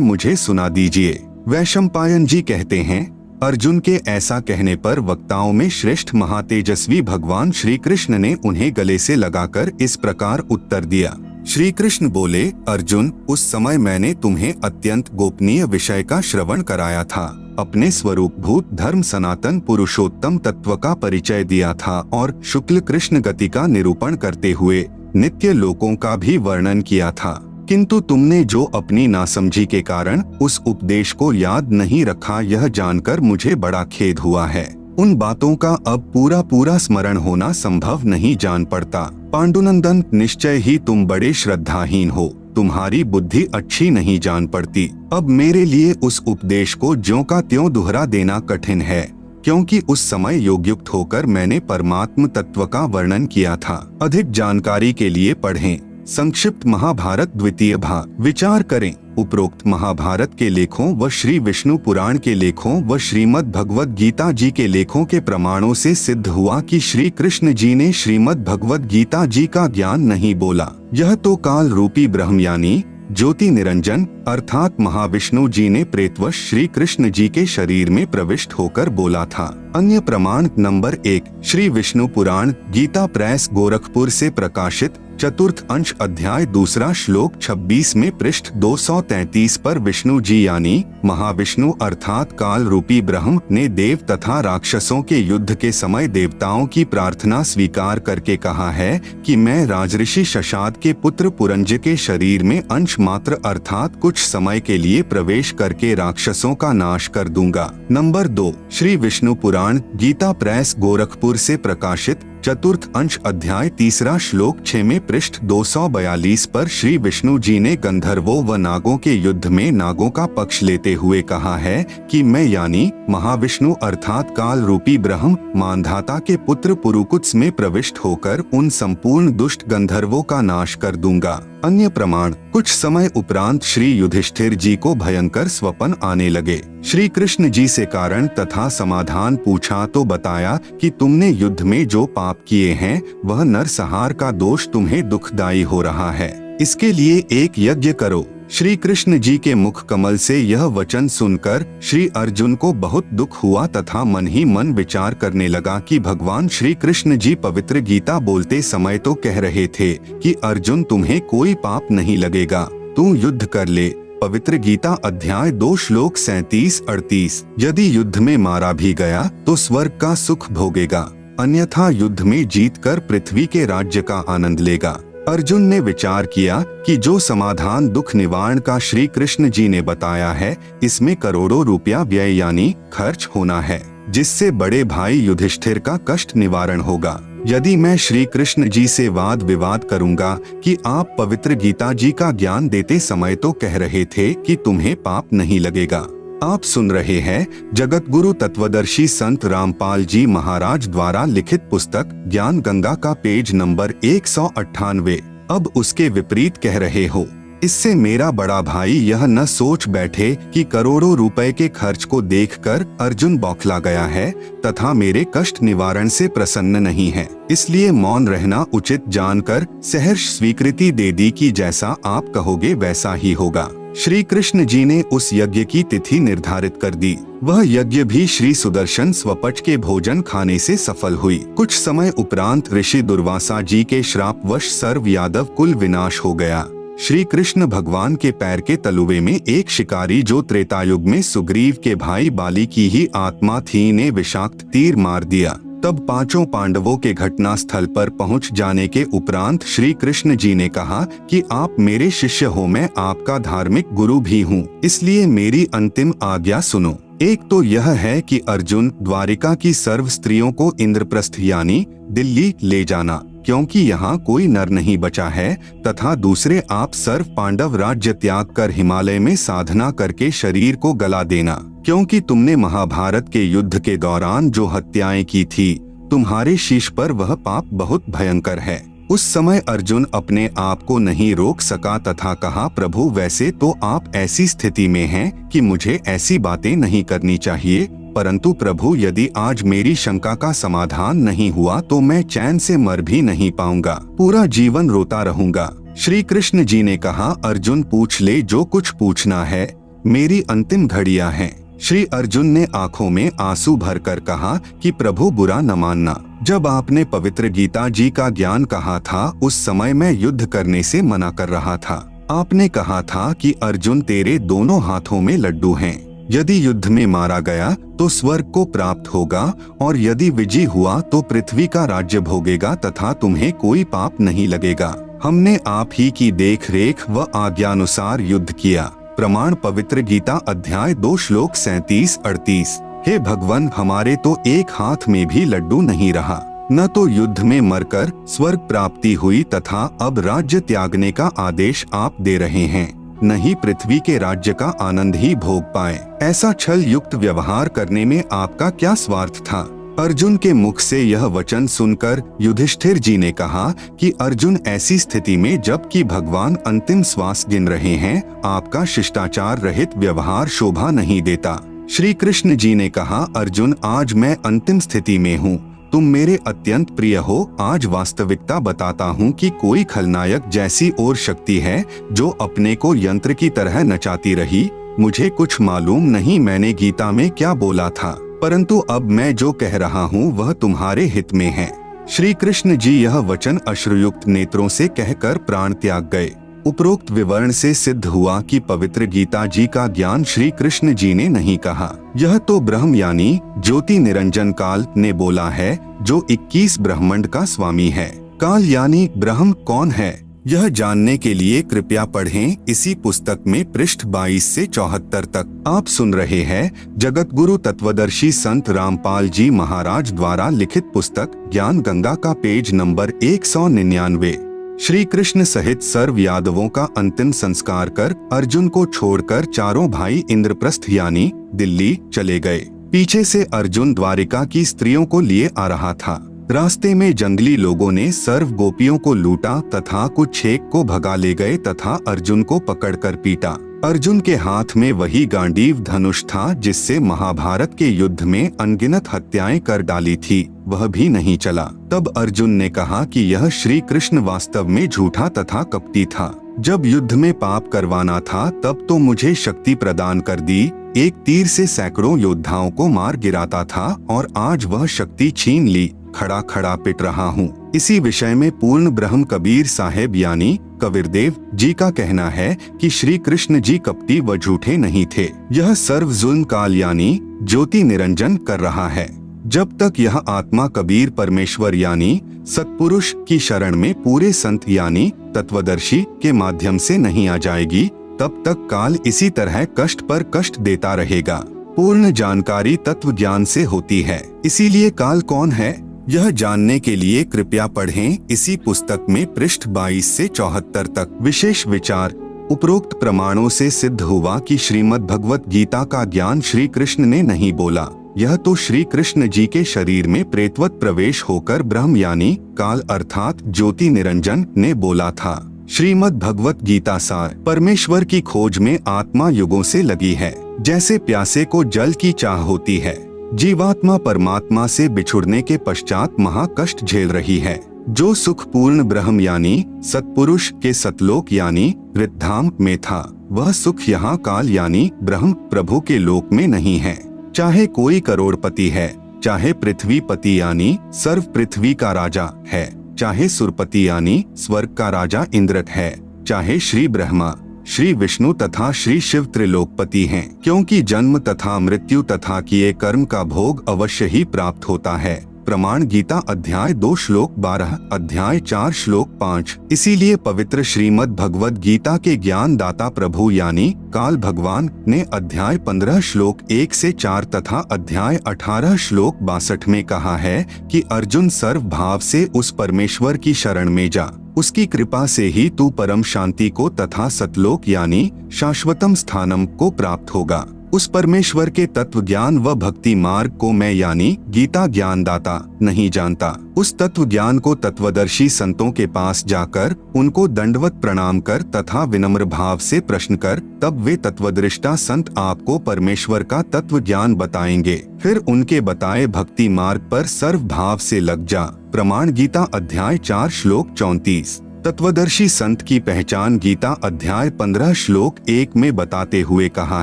मुझे सुना दीजिए। वैशंपायन जी कहते हैं, अर्जुन के ऐसा कहने पर वक्ताओं में श्रेष्ठ महातेजस्वी भगवान श्री कृष्ण ने उन्हें गले से लगाकर इस प्रकार उत्तर दिया। श्री कृष्ण बोले, अर्जुन, उस समय मैंने तुम्हें अत्यंत गोपनीय विषय का श्रवण कराया था, अपने स्वरूप भूत धर्म सनातन पुरुषोत्तम तत्व का परिचय दिया था और शुक्ल कृष्ण गति का निरूपण करते हुए नित्य लोकों का भी वर्णन किया था, किंतु तुमने जो अपनी नासमझी के कारण उस उपदेश को याद नहीं रखा, यह जानकर मुझे बड़ा खेद हुआ है। उन बातों का अब पूरा स्मरण होना संभव नहीं जान पड़ता। पांडुनंदन, निश्चय ही तुम बड़े श्रद्धाहीन हो, तुम्हारी बुद्धि अच्छी नहीं जान पड़ती। अब मेरे लिए उस उपदेश को ज्यों का त्यों दोहरा देना कठिन है, क्योंकि उस समय योगयुक्त होकर मैंने परमात्म तत्व का वर्णन किया था। अधिक जानकारी के लिए पढ़ें संक्षिप्त महाभारत द्वितीय भाग। विचार करें, उपरोक्त महाभारत के लेखों व श्री विष्णु पुराण के लेखों व श्रीमद् भगवद गीता जी के लेखों के प्रमाणों से सिद्ध हुआ कि श्री कृष्ण जी ने श्रीमद् भगवद गीता जी का ज्ञान नहीं बोला। यह तो काल रूपी ब्रह्म यानी ज्योति निरंजन अर्थात महाविष्णु जी ने प्रेतवश श्री कृष्ण जी के शरीर में प्रविष्ट होकर बोला था। अन्य प्रमाण नंबर 1, श्री विष्णु पुराण गीता प्रेस गोरखपुर से प्रकाशित चतुर्थ अंश अध्याय 2 श्लोक 26 में पृष्ठ 233 पर विष्णु जी यानी महाविष्णु अर्थात काल रूपी ब्रह्म ने देव तथा राक्षसों के युद्ध के समय देवताओं की प्रार्थना स्वीकार करके कहा है कि मैं राजऋषि शशाद के पुत्र पुरंज के शरीर में अंश मात्र अर्थात कुछ समय के लिए प्रवेश करके राक्षसों का नाश कर दूंगा। नंबर 2, श्री विष्णु पुराण गीता प्रेस गोरखपुर से प्रकाशित चतुर्थ अंश अध्याय 3 श्लोक 6 में पृष्ठ 242 पर श्री विष्णु जी ने गंधर्वों व नागों के युद्ध में नागों का पक्ष लेते हुए कहा है कि मैं यानी महाविष्णु अर्थात काल रूपी ब्रह्म मानधाता के पुत्र पुरुकुत्स में प्रविष्ट होकर उन संपूर्ण दुष्ट गंधर्वों का नाश कर दूंगा। अन्य प्रमाण, कुछ समय उपरांत श्री युधिष्ठिर जी को भयंकर स्वप्न आने लगे। श्री कृष्ण जी से कारण तथा समाधान पूछा तो बताया कि तुमने युद्ध में जो पाप किए हैं वह नरसंहार का दोष तुम्हें दुखदायी हो रहा है, इसके लिए एक यज्ञ करो। श्री कृष्ण जी के मुख कमल से यह वचन सुनकर श्री अर्जुन को बहुत दुख हुआ तथा मन ही मन विचार करने लगा कि भगवान श्री कृष्ण जी पवित्र गीता बोलते समय तो कह रहे थे कि अर्जुन तुम्हें कोई पाप नहीं लगेगा, तू युद्ध कर ले। पवित्र गीता अध्याय 2 श्लोक 37-38। यदि युद्ध में मारा भी गया तो स्वर्ग का सुख भोगेगा, अन्यथा युद्ध में जीतकर पृथ्वी के राज्य का आनंद लेगा। अर्जुन ने विचार किया कि जो समाधान दुख निवारण का श्री कृष्ण जी ने बताया है इसमें करोड़ों रुपया व्यय यानी खर्च होना है, जिससे बड़े भाई युधिष्ठिर का कष्ट निवारण होगा। यदि मैं श्री कृष्ण जी से वाद विवाद करूंगा कि आप पवित्र गीता जी का ज्ञान देते समय तो कह रहे थे कि तुम्हें पाप नहीं लगेगा। आप सुन रहे हैं जगत गुरु तत्वदर्शी संत रामपाल जी महाराज द्वारा लिखित पुस्तक ज्ञान गंगा का पेज नंबर 198। अब उसके विपरीत कह रहे हो। इससे मेरा बड़ा भाई यह न सोच बैठे कि करोड़ों रुपए के खर्च को देखकर अर्जुन बौखला गया है तथा मेरे कष्ट निवारण से प्रसन्न नहीं है, इसलिए मौन रहना उचित जानकर सहर्ष स्वीकृति दे दी कि जैसा आप कहोगे वैसा ही होगा। श्री कृष्ण जी ने उस यज्ञ की तिथि निर्धारित कर दी। वह यज्ञ भी श्री सुदर्शन स्वपच के भोजन खाने से सफल हुई। कुछ समय उपरांत ऋषि दुर्वासा जी के श्रापवश सर्व यादव कुल विनाश हो गया। श्री कृष्ण भगवान के पैर के तलुवे में एक शिकारी जो त्रेतायुग में सुग्रीव के भाई बाली की ही आत्मा थी ने विषाक्त तीर मार दिया। तब 5 पांडवों के घटना स्थल पर पहुंच जाने के उपरांत श्री कृष्ण जी ने कहा कि आप मेरे शिष्य हो, मैं आपका धार्मिक गुरु भी हूं, इसलिए मेरी अंतिम आज्ञा सुनो। एक तो यह है कि अर्जुन द्वारिका की सर्व स्त्रियों को इंद्रप्रस्थ यानी दिल्ली ले जाना, क्योंकि यहाँ कोई नर नहीं बचा है, तथा दूसरे आप सर्व पांडव राज्य त्याग कर हिमालय में साधना करके शरीर को गला देना, क्योंकि तुमने महाभारत के युद्ध के दौरान जो हत्याएं की थी तुम्हारे शीश पर वह पाप बहुत भयंकर है। उस समय अर्जुन अपने आप को नहीं रोक सका तथा कहा, प्रभु वैसे तो आप ऐसी स्थिति में हैं कि मुझे ऐसी बातें नहीं करनी चाहिए, परंतु प्रभु यदि आज मेरी शंका का समाधान नहीं हुआ तो मैं चैन से मर भी नहीं पाऊंगा, पूरा जीवन रोता रहूंगा। श्री कृष्ण जी ने कहा, अर्जुन पूछ ले जो कुछ पूछना है, मेरी अंतिम घड़ियां हैं। श्री अर्जुन ने आंखों में आंसू भरकर कहा कि प्रभु बुरा न मानना, जब आपने पवित्र गीता जी का ज्ञान कहा था उस समय मैं युद्ध करने से मना कर रहा था। आपने कहा था कि अर्जुन तेरे दोनों हाथों में लड्डू हैं, यदि युद्ध में मारा गया तो स्वर्ग को प्राप्त होगा और यदि विजयी हुआ तो पृथ्वी का राज्य भोगेगा तथा तुम्हें कोई पाप नहीं लगेगा। हमने आप ही की देख रेख व आज्ञानुसार युद्ध किया। प्रमाण पवित्र गीता अध्याय 2 श्लोक 37-38। हे भगवान, हमारे तो एक हाथ में भी लड्डू नहीं रहा, न तो युद्ध में मरकर स्वर्ग प्राप्ति हुई तथा अब राज्य त्यागने का आदेश आप दे रहे हैं, नहीं पृथ्वी के राज्य का आनंद ही भोग पाए। ऐसा छल युक्त व्यवहार करने में आपका क्या स्वार्थ था? अर्जुन के मुख से यह वचन सुनकर युधिष्ठिर जी ने कहा कि अर्जुन, ऐसी स्थिति में जबकि भगवान अंतिम श्वास गिन रहे हैं, आपका शिष्टाचार रहित व्यवहार शोभा नहीं देता। श्री कृष्ण जी ने कहा, अर्जुन, आज मैं अंतिम स्थिति में हूँ, तुम मेरे अत्यंत प्रिय हो। आज वास्तविकता बताता हूँ कि कोई खलनायक जैसी और शक्ति है जो अपने को यंत्र की तरह नचाती रही। मुझे कुछ मालूम नहीं मैंने गीता में क्या बोला था, परंतु अब मैं जो कह रहा हूँ वह तुम्हारे हित में है। श्री कृष्ण जी यह वचन अश्रुयुक्त नेत्रों से कहकर प्राण त्याग गए। उपरोक्त विवरण से सिद्ध हुआ कि पवित्र गीता जी का ज्ञान श्री कृष्ण जी ने नहीं कहा, यह तो ब्रह्म यानी ज्योति निरंजन काल ने बोला है, जो 21 ब्रह्मांड का स्वामी है। काल यानी ब्रह्म कौन है, यह जानने के लिए कृपया पढ़ें इसी पुस्तक में पृष्ठ 22 से 74 तक। आप सुन रहे हैं जगत गुरु तत्वदर्शी संत रामपाल जी महाराज द्वारा लिखित पुस्तक ज्ञान गंगा का पेज नंबर 199। श्री कृष्ण सहित सर्व यादवों का अंतिम संस्कार कर अर्जुन को छोड़कर चारों भाई इंद्रप्रस्थ यानी दिल्ली चले गए। पीछे से अर्जुन द्वारिका की स्त्रियों को लिए आ रहा था। रास्ते में जंगली लोगों ने सर्व गोपियों को लूटा तथा कुछ छेक को भगा ले गए तथा अर्जुन को पकड़कर पीटा। अर्जुन के हाथ में वही गांडीव धनुष था जिससे महाभारत के युद्ध में अनगिनत हत्याएं कर डाली थी, वह भी नहीं चला। तब अर्जुन ने कहा कि यह श्री कृष्ण वास्तव में झूठा तथा कपटी था। जब युद्ध में पाप करवाना था तब तो मुझे शक्ति प्रदान कर दी, एक तीर से सैकड़ों योद्धाओं को मार गिराता था, और आज वह शक्ति छीन ली, खड़ा खड़ा पिट रहा हूँ। इसी विषय में पूर्ण ब्रह्म कबीर साहेब यानी कबीरदेव जी का कहना है कि श्री कृष्ण जी कपटी व झूठे नहीं थे। यह सर्व जुल्म काल यानी ज्योति निरंजन कर रहा है। जब तक यह आत्मा कबीर परमेश्वर यानी सत्पुरुष की शरण में पूरे संत यानी तत्वदर्शी के माध्यम से नहीं आ जाएगी, तब तक काल इसी तरह कष्ट पर कष्ट देता रहेगा। पूर्ण जानकारी तत्व ज्ञान से होती है। इसीलिए काल कौन है, यह जानने के लिए कृपया पढ़ें इसी पुस्तक में पृष्ठ 22 से 74 तक। विशेष विचार। उपरोक्त प्रमाणों से सिद्ध हुआ कि श्रीमद् भगवत गीता का ज्ञान श्री कृष्ण ने नहीं बोला, यह तो श्री कृष्ण जी के शरीर में प्रेतवत प्रवेश होकर ब्रह्म यानी काल अर्थात ज्योति निरंजन ने बोला था। श्रीमद् भगवत गीता सार। परमेश्वर की खोज में आत्मा युगों से लगी है। जैसे प्यासे को जल की चाह होती है, जीवात्मा परमात्मा से बिछुड़ने के पश्चात महाकष्ट झेल रही है। जो सुख पूर्ण ब्रह्म यानी सत्पुरुष के सतलोक यानी रिद्धाम में था, वह सुख यहाँ काल यानी ब्रह्म प्रभु के लोक में नहीं है। चाहे कोई करोड़पति है, चाहे पृथ्वीपति यानी सर्व पृथ्वी का राजा है, चाहे सुरपति यानी स्वर्ग का राजा इंद्र है, चाहे श्री ब्रह्मा, श्री विष्णु तथा श्री शिव त्रिलोकपति हैं, क्योंकि जन्म तथा मृत्यु तथा किए कर्म का भोग अवश्य ही प्राप्त होता है। प्रमाण गीता अध्याय 2 श्लोक 12, अध्याय 4 श्लोक 5। इसीलिए पवित्र श्रीमद् भगवद गीता के ज्ञान दाता प्रभु यानी काल भगवान ने अध्याय 15 श्लोक 1 से 4 तथा अध्याय 18 श्लोक 62 में कहा है कि अर्जुन सर्व भाव से उस परमेश्वर की शरण में जा, उसकी कृपा से ही तू परम शांति को तथा सतलोक यानी शाश्वतम स्थानम को प्राप्त होगा। उस परमेश्वर के तत्व ज्ञान व भक्ति मार्ग को मैं यानी गीता ज्ञान दाता नहीं जानता। उस तत्व ज्ञान को तत्वदर्शी संतों के पास जाकर उनको दंडवत प्रणाम कर तथा विनम्र भाव से प्रश्न कर, तब वे तत्वदृष्टा संत आपको परमेश्वर का तत्व ज्ञान बताएंगे। फिर उनके बताए भक्ति मार्ग पर सर्व भाव से लग जा। प्रमाण गीता अध्याय 4 श्लोक 34। तत्वदर्शी संत की पहचान गीता अध्याय 15 श्लोक 1 में बताते हुए कहा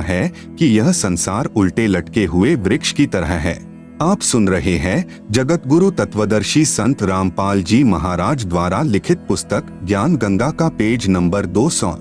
है कि यह संसार उल्टे लटके हुए वृक्ष की तरह है। आप सुन रहे हैं जगत गुरु तत्वदर्शी संत रामपाल जी महाराज द्वारा लिखित पुस्तक ज्ञान गंगा का पेज नंबर 200,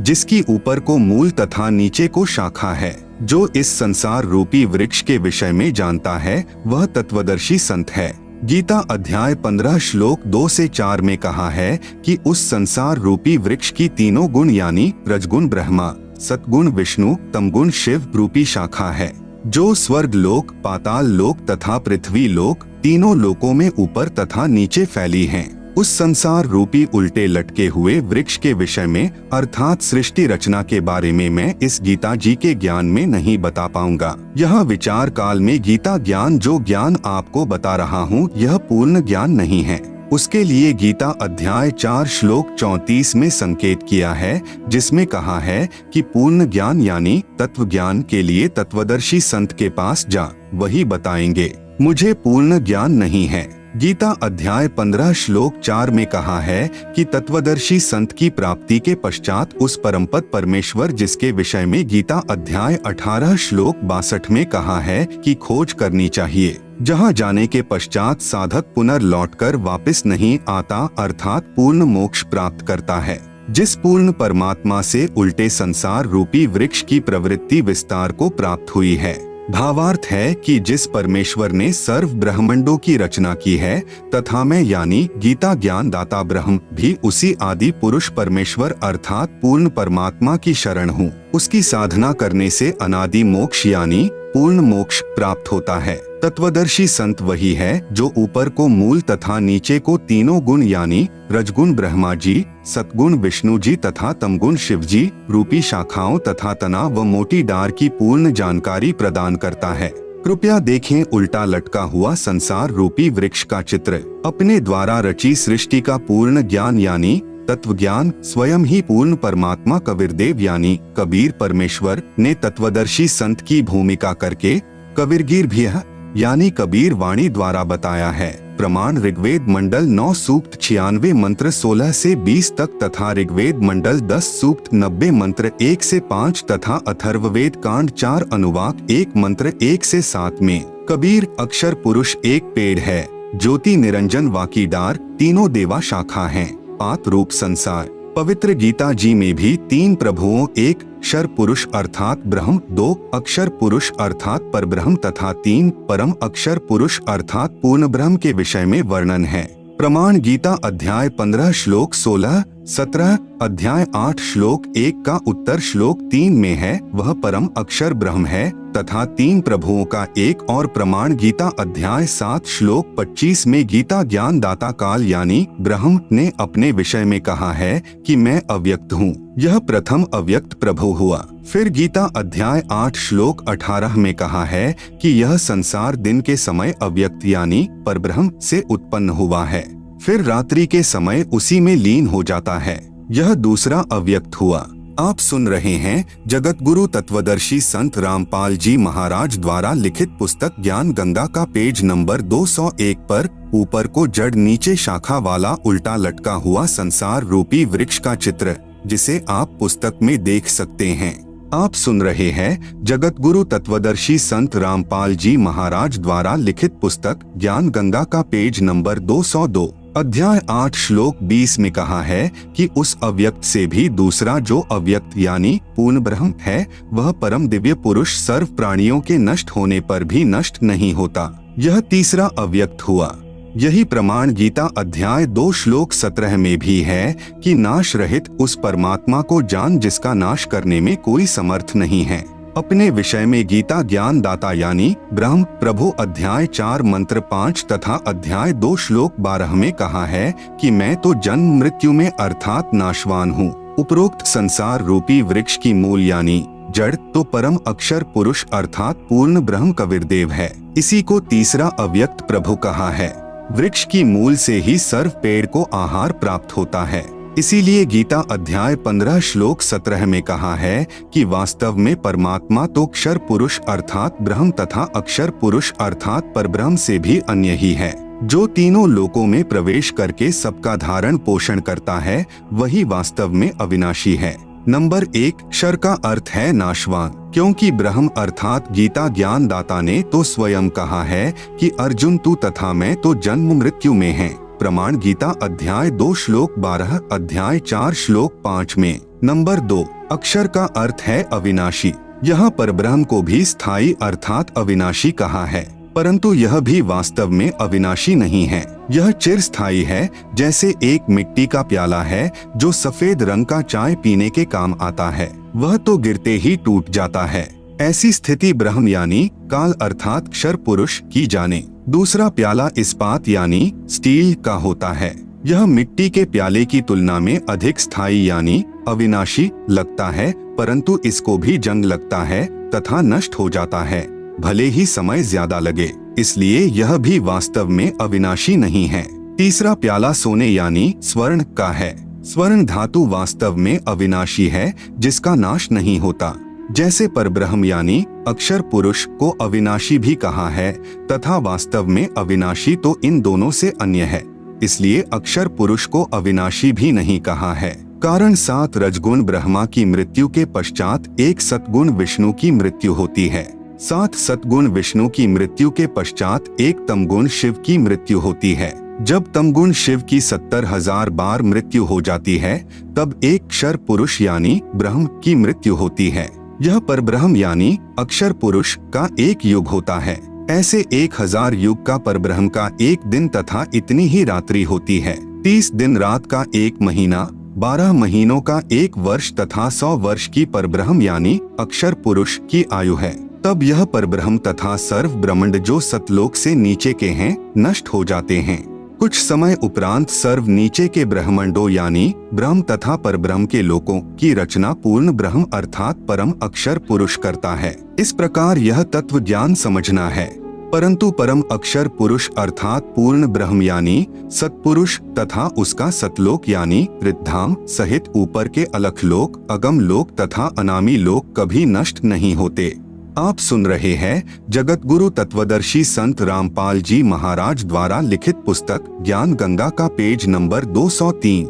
जिसकी ऊपर को मूल तथा नीचे को शाखा है। जो इस संसार रूपी वृक्ष के विषय में जानता है वह तत्वदर्शी संत है। गीता अध्याय 15 श्लोक 2 से 4 में कहा है कि उस संसार रूपी वृक्ष की तीनों गुण यानी रजगुण ब्रह्मा, सतगुण विष्णु, तमगुण शिव रूपी शाखा है, जो स्वर्ग लोक, पाताल लोक तथा पृथ्वी लोक तीनों लोकों में ऊपर तथा नीचे फैली हैं। उस संसार रूपी उल्टे लटके हुए वृक्ष के विषय में अर्थात सृष्टि रचना के बारे में मैं इस गीता जी के ज्ञान में नहीं बता पाऊंगा। यह विचार काल में गीता ज्ञान जो ज्ञान आपको बता रहा हूँ यह पूर्ण ज्ञान नहीं है। उसके लिए गीता अध्याय 4 श्लोक 34 में संकेत किया है, जिसमें कहा है कि पूर्ण ज्ञान यानी तत्व ज्ञान के लिए तत्वदर्शी संत के पास जा, वही बताएंगे। मुझे पूर्ण ज्ञान नहीं है। गीता अध्याय 15 श्लोक 4 में कहा है कि तत्वदर्शी संत की प्राप्ति के पश्चात उस परमपद परमेश्वर जिसके विषय में गीता अध्याय 18 श्लोक 62 में कहा है कि खोज करनी चाहिए, जहां जाने के पश्चात साधक पुनर्लौटकर वापस नहीं आता, अर्थात पूर्ण मोक्ष प्राप्त करता है। जिस पूर्ण परमात्मा से उल्टे संसार रूपी वृक्ष की प्रवृत्ति विस्तार को प्राप्त हुई है। भावार्थ है कि जिस परमेश्वर ने सर्व ब्रह्मांडों की रचना की है तथा मैं यानी गीता ज्ञान दाता ब्रह्म भी उसी आदि पुरुष परमेश्वर अर्थात पूर्ण परमात्मा की शरण हूँ। उसकी साधना करने से अनादि मोक्ष यानी पूर्ण मोक्ष प्राप्त होता है। तत्वदर्शी संत वही है जो ऊपर को मूल तथा नीचे को तीनों गुण यानी रजगुण ब्रह्मा जी, सतगुण विष्णु जी तथा तमगुण शिव जी रूपी शाखाओं तथा तना व मोटी डार की पूर्ण जानकारी प्रदान करता है। कृपया देखें उल्टा लटका हुआ संसार रूपी वृक्ष का चित्र। अपने द्वारा रची सृष्टि का पूर्ण ज्ञान यानी तत्व ज्ञान स्वयं ही पूर्ण परमात्मा कबीरदेव यानी कबीर परमेश्वर ने तत्वदर्शी संत की भूमिका करके कबीरगीर भी यानी कबीर वाणी द्वारा बताया है। प्रमाण ऋग्वेद मंडल 9 सूक्त 96 मंत्र 16 से 20 तक तथा ऋग्वेद मंडल 10 सूक्त 90 मंत्र 1 से 5 तथा अथर्ववेद कांड 4 अनुवाक 1 मंत्र 1 से 7 में कबीर अक्षर पुरुष एक पेड़ है, ज्योति निरंजन वाकी डार, तीनों देवा शाखा हैं, पात रूप संसार। पवित्र गीता जी में भी 3 प्रभुओं, एक क्षर पुरुष अर्थात ब्रह्म, 2 अक्षर पुरुष अर्थात परब्रह्म तथा 3 परम अक्षर पुरुष अर्थात पूर्ण ब्रह्म के विषय में वर्णन है। प्रमाण गीता अध्याय 15 श्लोक 16, 17, अध्याय 8 श्लोक 1 का उत्तर श्लोक 3 में है, वह परम अक्षर ब्रह्म है तथा 3 प्रभुओं का एक और प्रमाण गीता अध्याय 7 श्लोक 25 में गीता ज्ञान दाता काल यानी ब्रह्म ने अपने विषय में कहा है कि मैं अव्यक्त हूँ। यह प्रथम अव्यक्त प्रभु हुआ। फिर गीता अध्याय 8 श्लोक 18 में कहा है कि यह संसार दिन के समय अव्यक्त यानी परब्रह्म से उत्पन्न हुआ है, फिर रात्रि के समय उसी में लीन हो जाता है। यह दूसरा अव्यक्त हुआ। आप सुन रहे हैं जगत गुरु तत्वदर्शी संत रामपाल जी महाराज द्वारा लिखित पुस्तक ज्ञान गंगा का पेज नंबर 201 पर ऊपर को जड़ नीचे शाखा वाला उल्टा लटका हुआ संसार रूपी वृक्ष का चित्र, जिसे आप पुस्तक में देख सकते हैं। आप सुन रहे हैं जगत गुरु तत्वदर्शी संत रामपाल जी महाराज द्वारा लिखित पुस्तक ज्ञान गंगा का पेज नंबर 202 अध्याय 8 श्लोक 20 में कहा है कि उस अव्यक्त से भी दूसरा जो अव्यक्त यानी पूर्ण ब्रह्म है, वह परम दिव्य पुरुष सर्व प्राणियों के नष्ट होने पर भी नष्ट नहीं होता। यह तीसरा अव्यक्त हुआ। यही प्रमाण गीता अध्याय 2 श्लोक 17 में भी है कि नाश रहित उस परमात्मा को जान जिसका नाश करने में कोई समर्थ नहीं है। अपने विषय में गीता ज्ञान दाता यानी ब्रह्म प्रभु अध्याय 4 मंत्र 5 तथा अध्याय 2 श्लोक 12 में कहा है कि मैं तो जन्म मृत्यु में अर्थात नाशवान हूँ। उपरोक्त संसार रूपी वृक्ष की मूल यानी जड़ तो परम अक्षर पुरुष अर्थात पूर्ण ब्रह्म कबीरदेव है। इसी को तीसरा अव्यक्त प्रभु कहा है। वृक्ष की मूल से ही सर्व पेड़ को आहार प्राप्त होता है। इसीलिए गीता अध्याय 15 श्लोक 17 में कहा है कि वास्तव में परमात्मा तो क्षर पुरुष अर्थात ब्रह्म तथा अक्षर पुरुष अर्थात परब्रह्म से भी अन्य ही है। जो तीनों लोकों में प्रवेश करके सबका धारण पोषण करता है, वही वास्तव में अविनाशी है। नंबर 1 क्षर का अर्थ है नाशवान, क्योंकि ब्रह्म अर्थात गीता ज्ञान दाता ने तो स्वयं कहा है कि अर्जुन तू तथा मैं तो जन्म मृत्यु में हैं। प्रमाण गीता अध्याय 2 श्लोक 12 अध्याय 4 श्लोक 5 में। नंबर 2 अक्षर का अर्थ है अविनाशी। यहाँ पर ब्रह्म को भी स्थायी अर्थात अविनाशी कहा है, परंतु यह भी वास्तव में अविनाशी नहीं है। यह चिरस्थायी है, जैसे एक मिट्टी का प्याला है जो सफेद रंग का चाय पीने के काम आता है, वह तो गिरते ही टूट जाता है। ऐसी स्थिति ब्रह्म यानी काल अर्थात क्षर पुरुष की जाने। दूसरा प्याला इस्पात यानी स्टील का होता है। यह मिट्टी के प्याले की तुलना में अधिक स्थायी यानी अविनाशी लगता है, परंतु इसको भी जंग लगता है तथा नष्ट हो जाता है, भले ही समय ज्यादा लगे, इसलिए यह भी वास्तव में अविनाशी नहीं है। तीसरा प्याला सोने यानी स्वर्ण का है। स्वर्ण धातु वास्तव में अविनाशी है, जिसका नाश नहीं होता। जैसे परब्रह्म यानी अक्षर पुरुष को अविनाशी भी कहा है तथा वास्तव में अविनाशी तो इन दोनों से अन्य है, इसलिए अक्षर पुरुष को अविनाशी भी नहीं कहा है। कारण 7 रजगुण ब्रह्मा की मृत्यु के पश्चात एक सतगुण विष्णु की मृत्यु होती है। 7 सतगुण विष्णु की मृत्यु के पश्चात एक तमगुण शिव की मृत्यु होती है। जब तमगुण शिव की 70,000 बार मृत्यु हो जाती है, तब एक क्षर पुरुष यानी ब्रह्म की मृत्यु होती है। यह परब्रह्म यानी अक्षर पुरुष का एक युग होता है। ऐसे 1000 युग का परब्रह्म का एक दिन तथा इतनी ही रात्रि होती है। 30 दिन रात का एक महीना, 12 महीनों का एक वर्ष तथा 100 वर्ष की परब्रह्म यानी अक्षर पुरुष की आयु है। तब यह परब्रह्म तथा सर्व ब्रह्मांड जो सतलोक से नीचे के हैं नष्ट हो जाते हैं। कुछ समय उपरांत सर्व नीचे के ब्रह्मांडों यानी ब्रह्म तथा परब्रह्म के लोकों की रचना पूर्ण ब्रह्म अर्थात परम अक्षर पुरुष करता है। इस प्रकार यह तत्व ज्ञान समझना है। परंतु परम अक्षर पुरुष अर्थात पूर्ण ब्रह्म यानी सतपुरुष तथा उसका सतलोक यानी ऋद्धाम सहित ऊपर के अलख लोक, अगम लोक तथा अनामी लोक कभी नष्ट नहीं होते। आप सुन रहे हैं जगत गुरु तत्वदर्शी संत रामपाल जी महाराज द्वारा लिखित पुस्तक ज्ञान गंगा का पेज नंबर 203।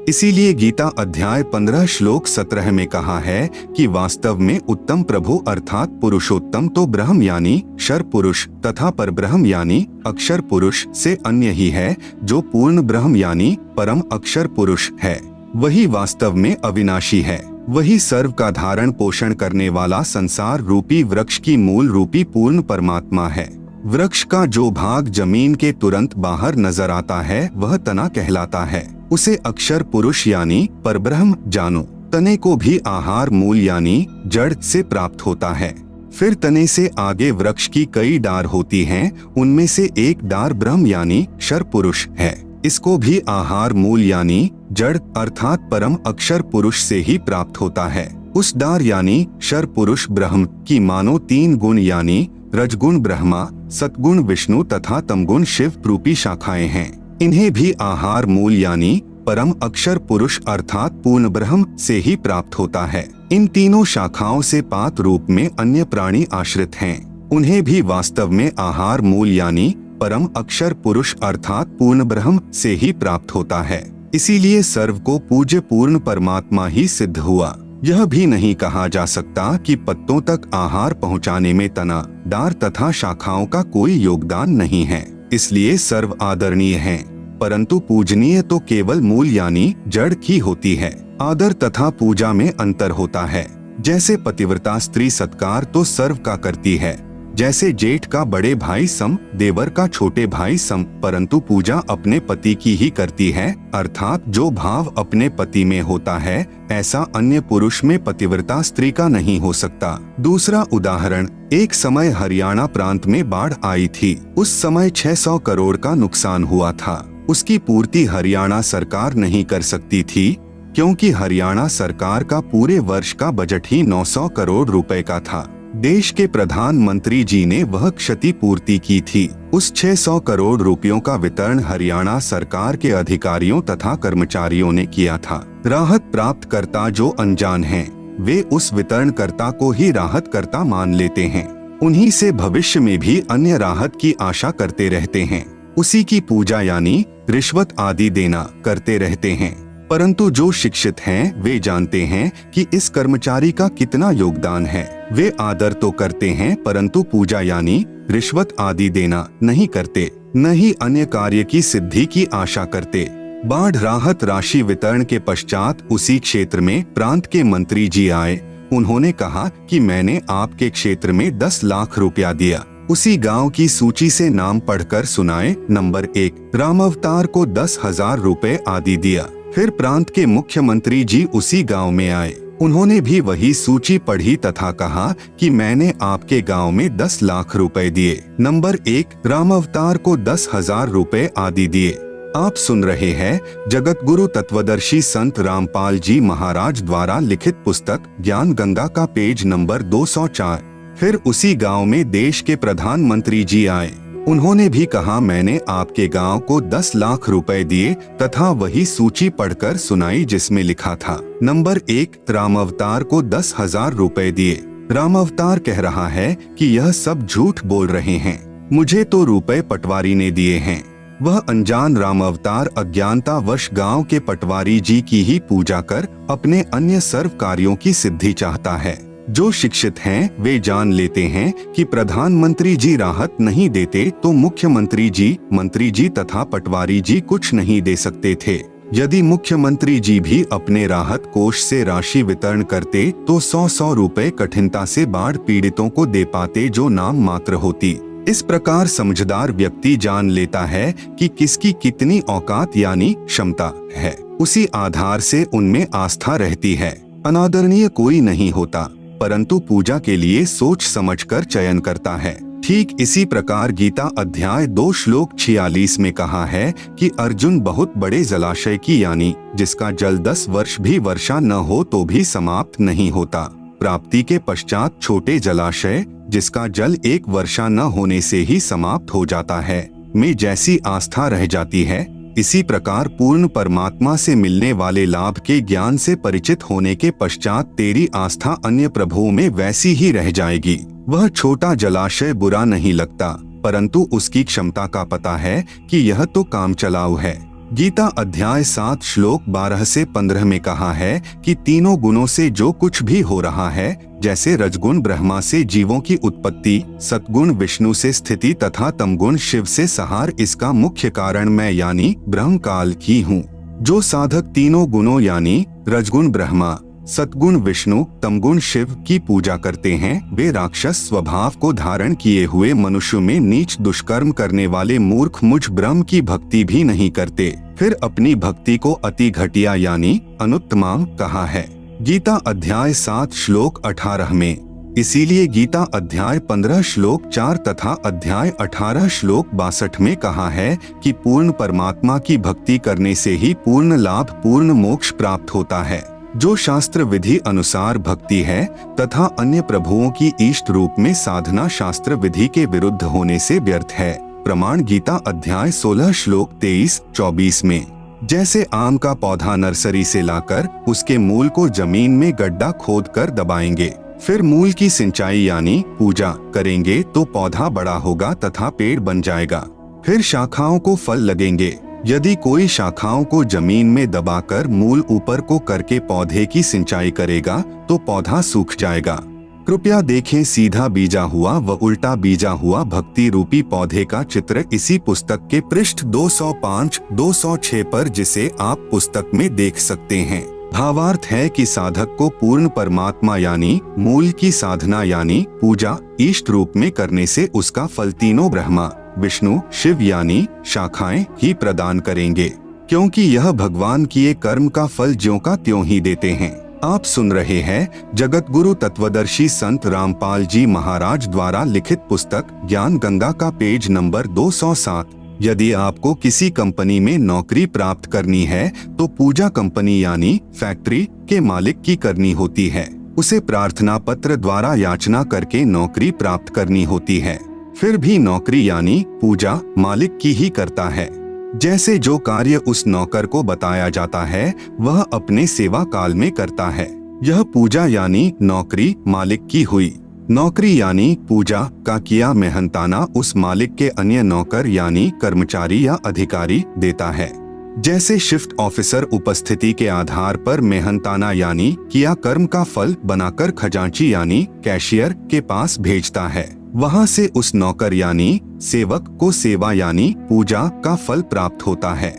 इसीलिए गीता अध्याय 15 श्लोक 17 में कहा है कि वास्तव में उत्तम प्रभु अर्थात पुरुषोत्तम तो ब्रह्म यानी क्षर पुरुष तथा परब्रह्म यानी अक्षर पुरुष से अन्य ही है। जो पूर्ण ब्रह्म यानी परम अक्षर पुरुष है, वही वास्तव में अविनाशी है। वही सर्व का धारण पोषण करने वाला संसार रूपी वृक्ष की मूल रूपी पूर्ण परमात्मा है। वृक्ष का जो भाग जमीन के तुरंत बाहर नजर आता है वह तना कहलाता है। उसे अक्षर पुरुष यानी परब्रह्म जानो। तने को भी आहार मूल यानी जड़ से प्राप्त होता है। फिर तने से आगे वृक्ष की कई डार होती हैं, उनमें से एक डार ब्रह्म यानी क्षर पुरुष है। इसको भी आहार मूल यानी जड़ अर्थात परम अक्षर पुरुष से ही प्राप्त होता है। उस डार यानी क्षर पुरुष ब्रह्म की मानो 3 गुण यानी रजगुण ब्रह्मा, सतगुण विष्णु तथा तमगुण शिव रूपी शाखाएं हैं। इन्हें भी आहार मूल यानी परम अक्षर पुरुष अर्थात पूर्ण ब्रह्म से ही प्राप्त होता है। इन तीनों शाखाओं से पात रूप में अन्य प्राणी आश्रित हैं। उन्हें भी वास्तव में आहार मूल यानी परम अक्षर पुरुष अर्थात पूर्ण ब्रह्म से ही प्राप्त होता है। इसीलिए सर्व को पूज्य पूर्ण परमात्मा ही सिद्ध हुआ। यह भी नहीं कहा जा सकता कि पत्तों तक आहार पहुंचाने में तना, डार तथा शाखाओं का कोई योगदान नहीं है, इसलिए सर्व आदरणीय हैं, परंतु पूजनीय तो केवल मूल यानी जड़ ही होती है। आदर तथा पूजा में अंतर होता है। जैसे पतिव्रता स्त्री सत्कार तो सर्व का करती है, जैसे जेठ का बड़े भाई सम, देवर का छोटे भाई सम, परंतु पूजा अपने पति की ही करती है, अर्थात जो भाव अपने पति में होता है ऐसा अन्य पुरुष में पतिव्रता स्त्री का नहीं हो सकता। दूसरा उदाहरण, एक समय हरियाणा प्रांत में बाढ़ आई थी। उस समय 600 करोड़ का नुकसान हुआ था। उसकी पूर्ति हरियाणा सरकार नहीं कर सकती थी, क्योंकि हरियाणा सरकार का पूरे वर्ष का बजट ही 900 करोड़ रुपए का था। देश के प्रधानमंत्री जी ने वह क्षति पूर्ति की थी। उस 600 करोड़ रुपयों का वितरण हरियाणा सरकार के अधिकारियों तथा कर्मचारियों ने किया था। राहत प्राप्त करता जो अनजान हैं, वे उस वितरणकर्ता को ही राहत कर्ता मान लेते हैं। उन्हीं से भविष्य में भी अन्य राहत की आशा करते रहते हैं। उसी की पूजा यानी रिश्वत आदि देना करते रहते हैं। परंतु जो शिक्षित हैं वे जानते हैं कि इस कर्मचारी का कितना योगदान है। वे आदर तो करते हैं परंतु पूजा यानी रिश्वत आदि देना नहीं करते, न ही अन्य कार्य की सिद्धि की आशा करते। बाढ़ राहत राशि वितरण के पश्चात उसी क्षेत्र में प्रांत के मंत्री जी आए। उन्होंने कहा कि मैंने आपके क्षेत्र में 10 लाख रुपया दिया। उसी गांव की सूची से नाम पढ़कर सुनाए। नंबर 1 रामावतार को 10,000 रुपए आदि दिया। फिर प्रांत के मुख्यमंत्री जी उसी गांव में आए। उन्होंने भी वही सूची पढ़ी तथा कहा कि मैंने आपके गांव में 10 लाख रुपए दिए। नंबर 1 रामावतार को 10,000 रुपए आदि दिए। आप सुन रहे हैं जगत गुरु तत्वदर्शी संत रामपाल जी महाराज द्वारा लिखित पुस्तक ज्ञान गंगा का पेज नंबर 204। फिर उसी गांव में देश के प्रधानमंत्री जी आए। उन्होंने भी कहा, मैंने आपके गांव को 10 लाख रुपए दिए तथा वही सूची पढ़कर सुनाई जिसमें लिखा था नंबर 1 रामावतार को 10,000 रुपए दिए। रामावतार कह रहा है कि यह सब झूठ बोल रहे हैं, मुझे तो रुपए पटवारी ने दिए हैं। वह अनजान रामावतार अज्ञानतावश गांव के पटवारी जी की ही पूजा कर अपने अन्य सर्व कार्यों की सिद्धि चाहता है। जो शिक्षित हैं वे जान लेते हैं कि प्रधानमंत्री जी राहत नहीं देते तो मुख्यमंत्री जी, मंत्री जी तथा पटवारी जी कुछ नहीं दे सकते थे। यदि मुख्यमंत्री जी भी अपने राहत कोष से राशि वितरण करते तो 100 रुपए कठिनता से बाढ़ पीड़ितों को दे पाते, जो नाम मात्र होती। इस प्रकार समझदार व्यक्ति जान लेता है कि किसकी कितनी औकात यानी क्षमता है, उसी आधार से उनमें आस्था रहती है। अनादरणीय कोई नहीं होता, परंतु पूजा के लिए सोच समझकर चयन करता है। ठीक इसी प्रकार गीता अध्याय 2 श्लोक 46 में कहा है कि अर्जुन बहुत बड़े जलाशय की यानी जिसका जल 10 वर्ष भी वर्षा न हो तो भी समाप्त नहीं होता, प्राप्ति के पश्चात छोटे जलाशय जिसका जल 1 वर्षा न होने से ही समाप्त हो जाता है, में जैसी आस्था रह जाती है, इसी प्रकार पूर्ण परमात्मा से मिलने वाले लाभ के ज्ञान से परिचित होने के पश्चात तेरी आस्था अन्य प्रभुओं में वैसी ही रह जाएगी। वह छोटा जलाशय बुरा नहीं लगता, परंतु उसकी क्षमता का पता है कि यह तो काम चलाऊ है। गीता अध्याय 7 श्लोक 12 से 15 में कहा है कि तीनों गुणों से जो कुछ भी हो रहा है, जैसे रजगुण ब्रह्मा से जीवों की उत्पत्ति, सतगुण विष्णु से स्थिति तथा तमगुण शिव से संहार, इसका मुख्य कारण मैं यानी ब्रह्म काल की हूँ। जो साधक तीनों गुणों यानी रजगुण ब्रह्मा, सतगुण विष्णु, तमगुण शिव की पूजा करते हैं, वे राक्षस स्वभाव को धारण किए हुए मनुष्य में नीच दुष्कर्म करने वाले मूर्ख मुझ ब्रह्म की भक्ति भी नहीं करते। फिर अपनी भक्ति को अति घटिया यानी अनुत्तमा कहा है गीता अध्याय 7 श्लोक 18 में। इसीलिए गीता अध्याय 15 श्लोक 4 तथा अध्याय 18 श्लोक 62 में कहा है कि पूर्ण परमात्मा की भक्ति करने से ही पूर्ण लाभ, पूर्ण मोक्ष प्राप्त होता है। जो शास्त्र विधि अनुसार भक्ति है तथा अन्य प्रभुओं की इष्ट रूप में साधना शास्त्र विधि के विरुद्ध होने से व्यर्थ है। प्रमाण गीता अध्याय 16 श्लोक 23-24 में। जैसे आम का पौधा नर्सरी से लाकर उसके मूल को जमीन में गड्ढा खोदकर दबाएंगे, फिर मूल की सिंचाई यानी पूजा करेंगे तो पौधा बड़ा होगा तथा पेड़ बन जाएगा। फिर शाखाओं को फल लगेंगे। यदि कोई शाखाओं को जमीन में दबाकर मूल ऊपर को करके पौधे की सिंचाई करेगा तो पौधा सूख जाएगा। कृपया देखें सीधा बीजा हुआ व उल्टा बीजा हुआ भक्ति रूपी पौधे का चित्र इसी पुस्तक के पृष्ठ 205-206 पर, जिसे आप पुस्तक में देख सकते हैं। भावार्थ है कि साधक को पूर्ण परमात्मा यानी मूल की साधना यानी पूजा इष्ट रूप में करने से उसका फल तीनों ब्रह्मा, विष्णु, शिव यानी शाखाएं ही प्रदान करेंगे, क्योंकि यह भगवान किए कर्म का फल ज्यों का त्यों ही देते हैं। आप सुन रहे हैं जगत गुरु तत्वदर्शी संत रामपाल जी महाराज द्वारा लिखित पुस्तक ज्ञान गंगा का पेज नंबर 207। यदि आपको किसी कंपनी में नौकरी प्राप्त करनी है तो पूजा कंपनी यानी फैक्ट्री के मालिक की करनी होती है। उसे प्रार्थना पत्र द्वारा याचना करके नौकरी प्राप्त करनी होती है। फिर भी नौकरी यानी पूजा मालिक की ही करता है। जैसे जो कार्य उस नौकर को बताया जाता है वह अपने सेवा काल में करता है। यह पूजा यानी नौकरी मालिक की हुई। नौकरी यानी पूजा का किया मेहनताना उस मालिक के अन्य नौकर यानी कर्मचारी या अधिकारी देता है। जैसे शिफ्ट ऑफिसर उपस्थिति के आधार पर मेहनताना यानी किया कर्म का फल बनाकर खजांची यानी कैशियर के पास भेजता है। वहां से उस नौकर यानी सेवक को सेवा यानी पूजा का फल प्राप्त होता है।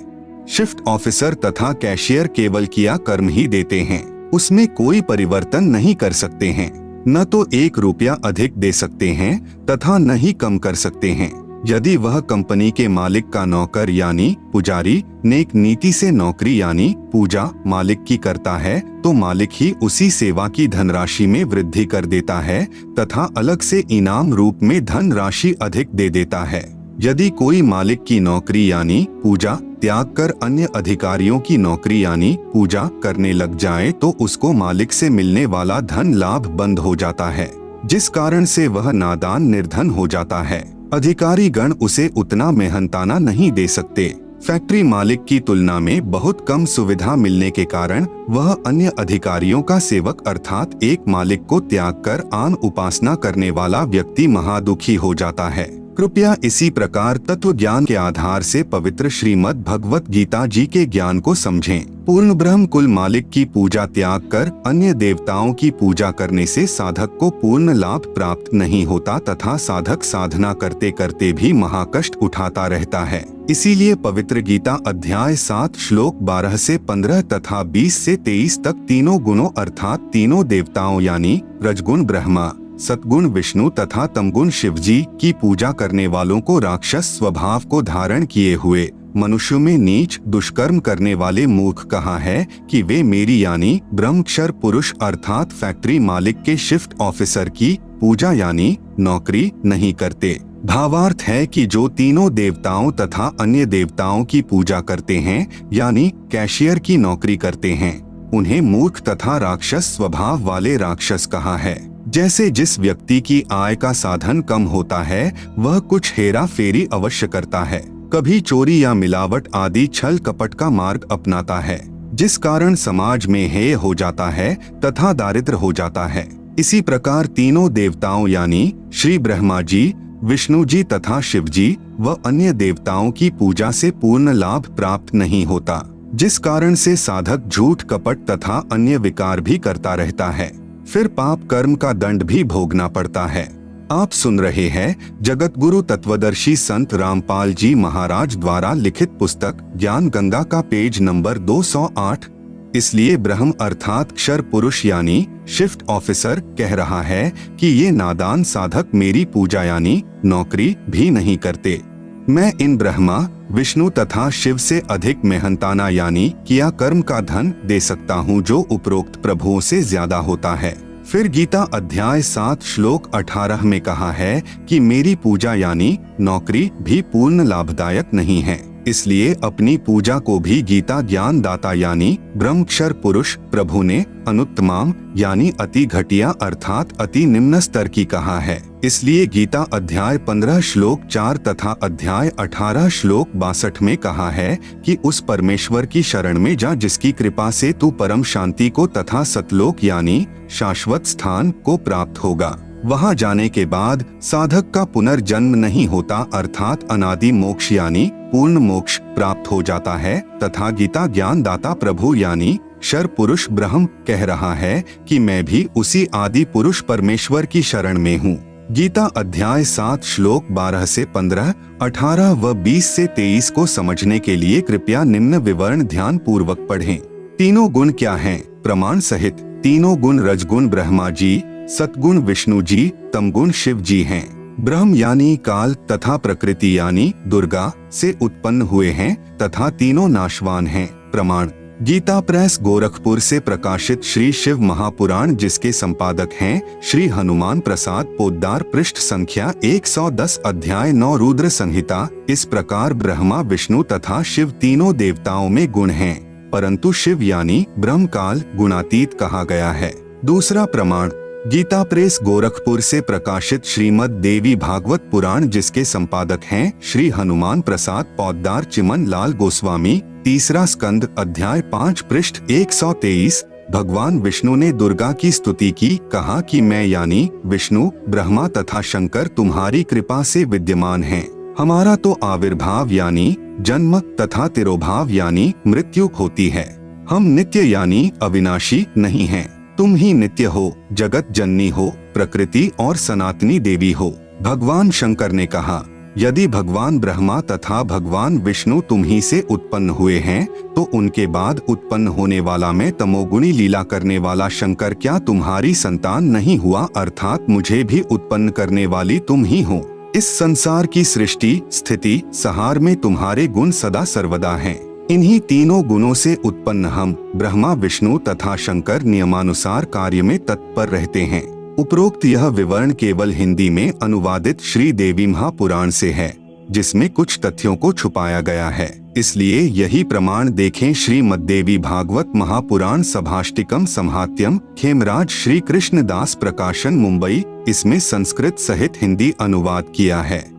शिफ्ट ऑफिसर तथा कैशियर केवल किया कर्म ही देते हैं, उसमें कोई परिवर्तन नहीं कर सकते हैं। न तो 1 रुपया अधिक दे सकते हैं तथा न ही कम कर सकते हैं। यदि वह कंपनी के मालिक का नौकर यानी पुजारी नेक नीति से नौकरी यानी पूजा मालिक की करता है तो मालिक ही उसी सेवा की धनराशि में वृद्धि कर देता है तथा अलग से इनाम रूप में धन राशि अधिक दे देता है। यदि कोई मालिक की नौकरी यानी पूजा त्याग कर अन्य अधिकारियों की नौकरी यानी पूजा करने लग जाए तो उसको मालिक से मिलने वाला धन लाभ बंद हो जाता है, जिस कारण से वह नादान निर्धन हो जाता है। अधिकारी गण उसे उतना मेहनताना नहीं दे सकते। फैक्ट्री मालिक की तुलना में बहुत कम सुविधा मिलने के कारण वह अन्य अधिकारियों का सेवक अर्थात एक मालिक को त्याग कर आन उपासना करने वाला व्यक्ति महादुखी हो जाता है। कृपया इसी प्रकार तत्व ज्ञान के आधार से पवित्र श्रीमद् भगवत गीता जी के ज्ञान को समझें। पूर्ण ब्रह्म कुल मालिक की पूजा त्याग कर अन्य देवताओं की पूजा करने से साधक को पूर्ण लाभ प्राप्त नहीं होता तथा साधक साधना करते करते भी महाकष्ट उठाता रहता है। इसीलिए पवित्र गीता अध्याय 7 श्लोक 12 से 15 तथा 20 से 23 तक तीनों गुणों अर्थात तीनों देवताओं यानी रजगुण ब्रह्मा, सतगुण विष्णु तथा तमगुण शिव जी की पूजा करने वालों को राक्षस स्वभाव को धारण किए हुए मनुष्यों में नीच दुष्कर्म करने वाले मूर्ख कहा है कि वे मेरी यानी ब्रह्मक्षर पुरुष अर्थात फैक्ट्री मालिक के शिफ्ट ऑफिसर की पूजा यानी नौकरी नहीं करते। भावार्थ है कि जो तीनों देवताओं तथा अन्य देवताओं की पूजा करते हैं यानी कैशियर की नौकरी करते हैं, उन्हें मूर्ख तथा राक्षस स्वभाव वाले राक्षस कहा है। जैसे जिस व्यक्ति की आय का साधन कम होता है वह कुछ हेरा फेरी अवश्य करता है, कभी चोरी या मिलावट आदि छल कपट का मार्ग अपनाता है, जिस कारण समाज में हेय हो जाता है तथा दारिद्र हो जाता है। इसी प्रकार तीनों देवताओं यानी श्री ब्रह्मा जी, विष्णु जी तथा शिव जी व अन्य देवताओं की पूजा से पूर्ण लाभ प्राप्त नहीं होता, जिस कारण से साधक झूठ कपट तथा अन्य विकार भी करता रहता है, फिर पाप कर्म का दंड भी भोगना पड़ता है। आप सुन रहे हैं जगत गुरु तत्वदर्शी संत रामपाल जी महाराज द्वारा लिखित पुस्तक ज्ञान गंगा का पेज नंबर 208। इसलिए ब्रह्म अर्थात क्षर पुरुष यानी शिफ्ट ऑफिसर कह रहा है कि ये नादान साधक मेरी पूजा यानी नौकरी भी नहीं करते। मैं इन ब्रह्मा विष्णु तथा शिव से अधिक मेहनताना यानी किया कर्म का धन दे सकता हूँ जो उपरोक्त प्रभुओं से ज्यादा होता है। फिर गीता अध्याय 7 श्लोक 18 में कहा है कि मेरी पूजा यानी नौकरी भी पूर्ण लाभदायक नहीं है। इसलिए अपनी पूजा को भी गीता ज्ञान दाता यानी ब्रह्मक्षर पुरुष प्रभु ने अनुत्तमाम यानी अति घटिया अर्थात अति निम्न स्तर की कहा है। इसलिए गीता अध्याय 15 श्लोक 4 तथा अध्याय 18 श्लोक 62 में कहा है कि उस परमेश्वर की शरण में जा जिसकी कृपा से तू परम शांति को तथा सतलोक यानी शाश्वत स्थान को प्राप्त होगा। वहां जाने के बाद साधक का पुनर्जन्म नहीं होता अर्थात अनादि मोक्ष यानी पूर्ण मोक्ष प्राप्त हो जाता है। तथा गीता ज्ञान दाता प्रभु यानी क्षर पुरुष ब्रह्म कह रहा है कि मैं भी उसी आदि पुरुष परमेश्वर की शरण में हूँ। गीता अध्याय 7 श्लोक 12 से 15, 18 व 20 से 23 को समझने के लिए कृपया निम्न विवरण ध्यान पूर्वक पढ़ें। तीनों गुण क्या हैं? प्रमाण सहित तीनों गुण रजगुण ब्रह्मा जी, सतगुण विष्णु जी, तमगुण शिव जी हैं। ब्रह्म यानी काल तथा प्रकृति यानी दुर्गा से उत्पन्न हुए हैं तथा तीनों नाशवान हैं। प्रमाण गीता प्रेस गोरखपुर से प्रकाशित श्री शिव महापुराण जिसके संपादक हैं श्री हनुमान प्रसाद पोद्दार, पृष्ठ संख्या 110, अध्याय 9 रुद्र संहिता। इस प्रकार ब्रह्मा विष्णु तथा शिव तीनों देवताओं में गुण हैं, परंतु शिव यानी ब्रह्म काल गुणातीत कहा गया है। दूसरा प्रमाण गीता प्रेस गोरखपुर से प्रकाशित श्रीमद् देवी भागवत पुराण जिसके संपादक हैं श्री हनुमान प्रसाद पोद्दार चिमन लाल गोस्वामी। तीसरा स्कंद अध्याय 5 पृष्ठ 123। भगवान विष्णु ने दुर्गा की स्तुति की, कहा कि मैं यानी विष्णु ब्रह्मा तथा शंकर तुम्हारी कृपा से विद्यमान हैं। हमारा तो आविर्भाव यानी जन्म तथा तिरोभाव यानी मृत्यु होती है। हम नित्य यानी अविनाशी नहीं हैं। तुम ही नित्य हो, जगत जननी हो, प्रकृति और सनातनी देवी हो। भगवान शंकर ने कहा, यदि भगवान ब्रह्मा तथा भगवान विष्णु तुम ही से उत्पन्न हुए हैं तो उनके बाद उत्पन्न होने वाला मैं तमोगुणी लीला करने वाला शंकर क्या तुम्हारी संतान नहीं हुआ? अर्थात मुझे भी उत्पन्न करने वाली तुम ही हो। इस संसार की सृष्टि स्थिति संहार में तुम्हारे गुण सदा सर्वदा हैं। इन्हीं तीनों गुणों से उत्पन्न हम ब्रह्मा विष्णु तथा शंकर नियमानुसार कार्य में तत्पर रहते हैं। उपरोक्त यह विवरण केवल हिंदी में अनुवादित श्री देवी महापुराण से है। जिसमें कुछ तथ्यों को छुपाया गया है। इसलिए यही प्रमाण देखें श्रीमद्देवी भागवत महापुराण सभाष्टिकम संहात्यम, खेमराज श्री कृष्णदास प्रकाशन, मुंबई। इसमें संस्कृत सहित हिंदी अनुवाद किया है।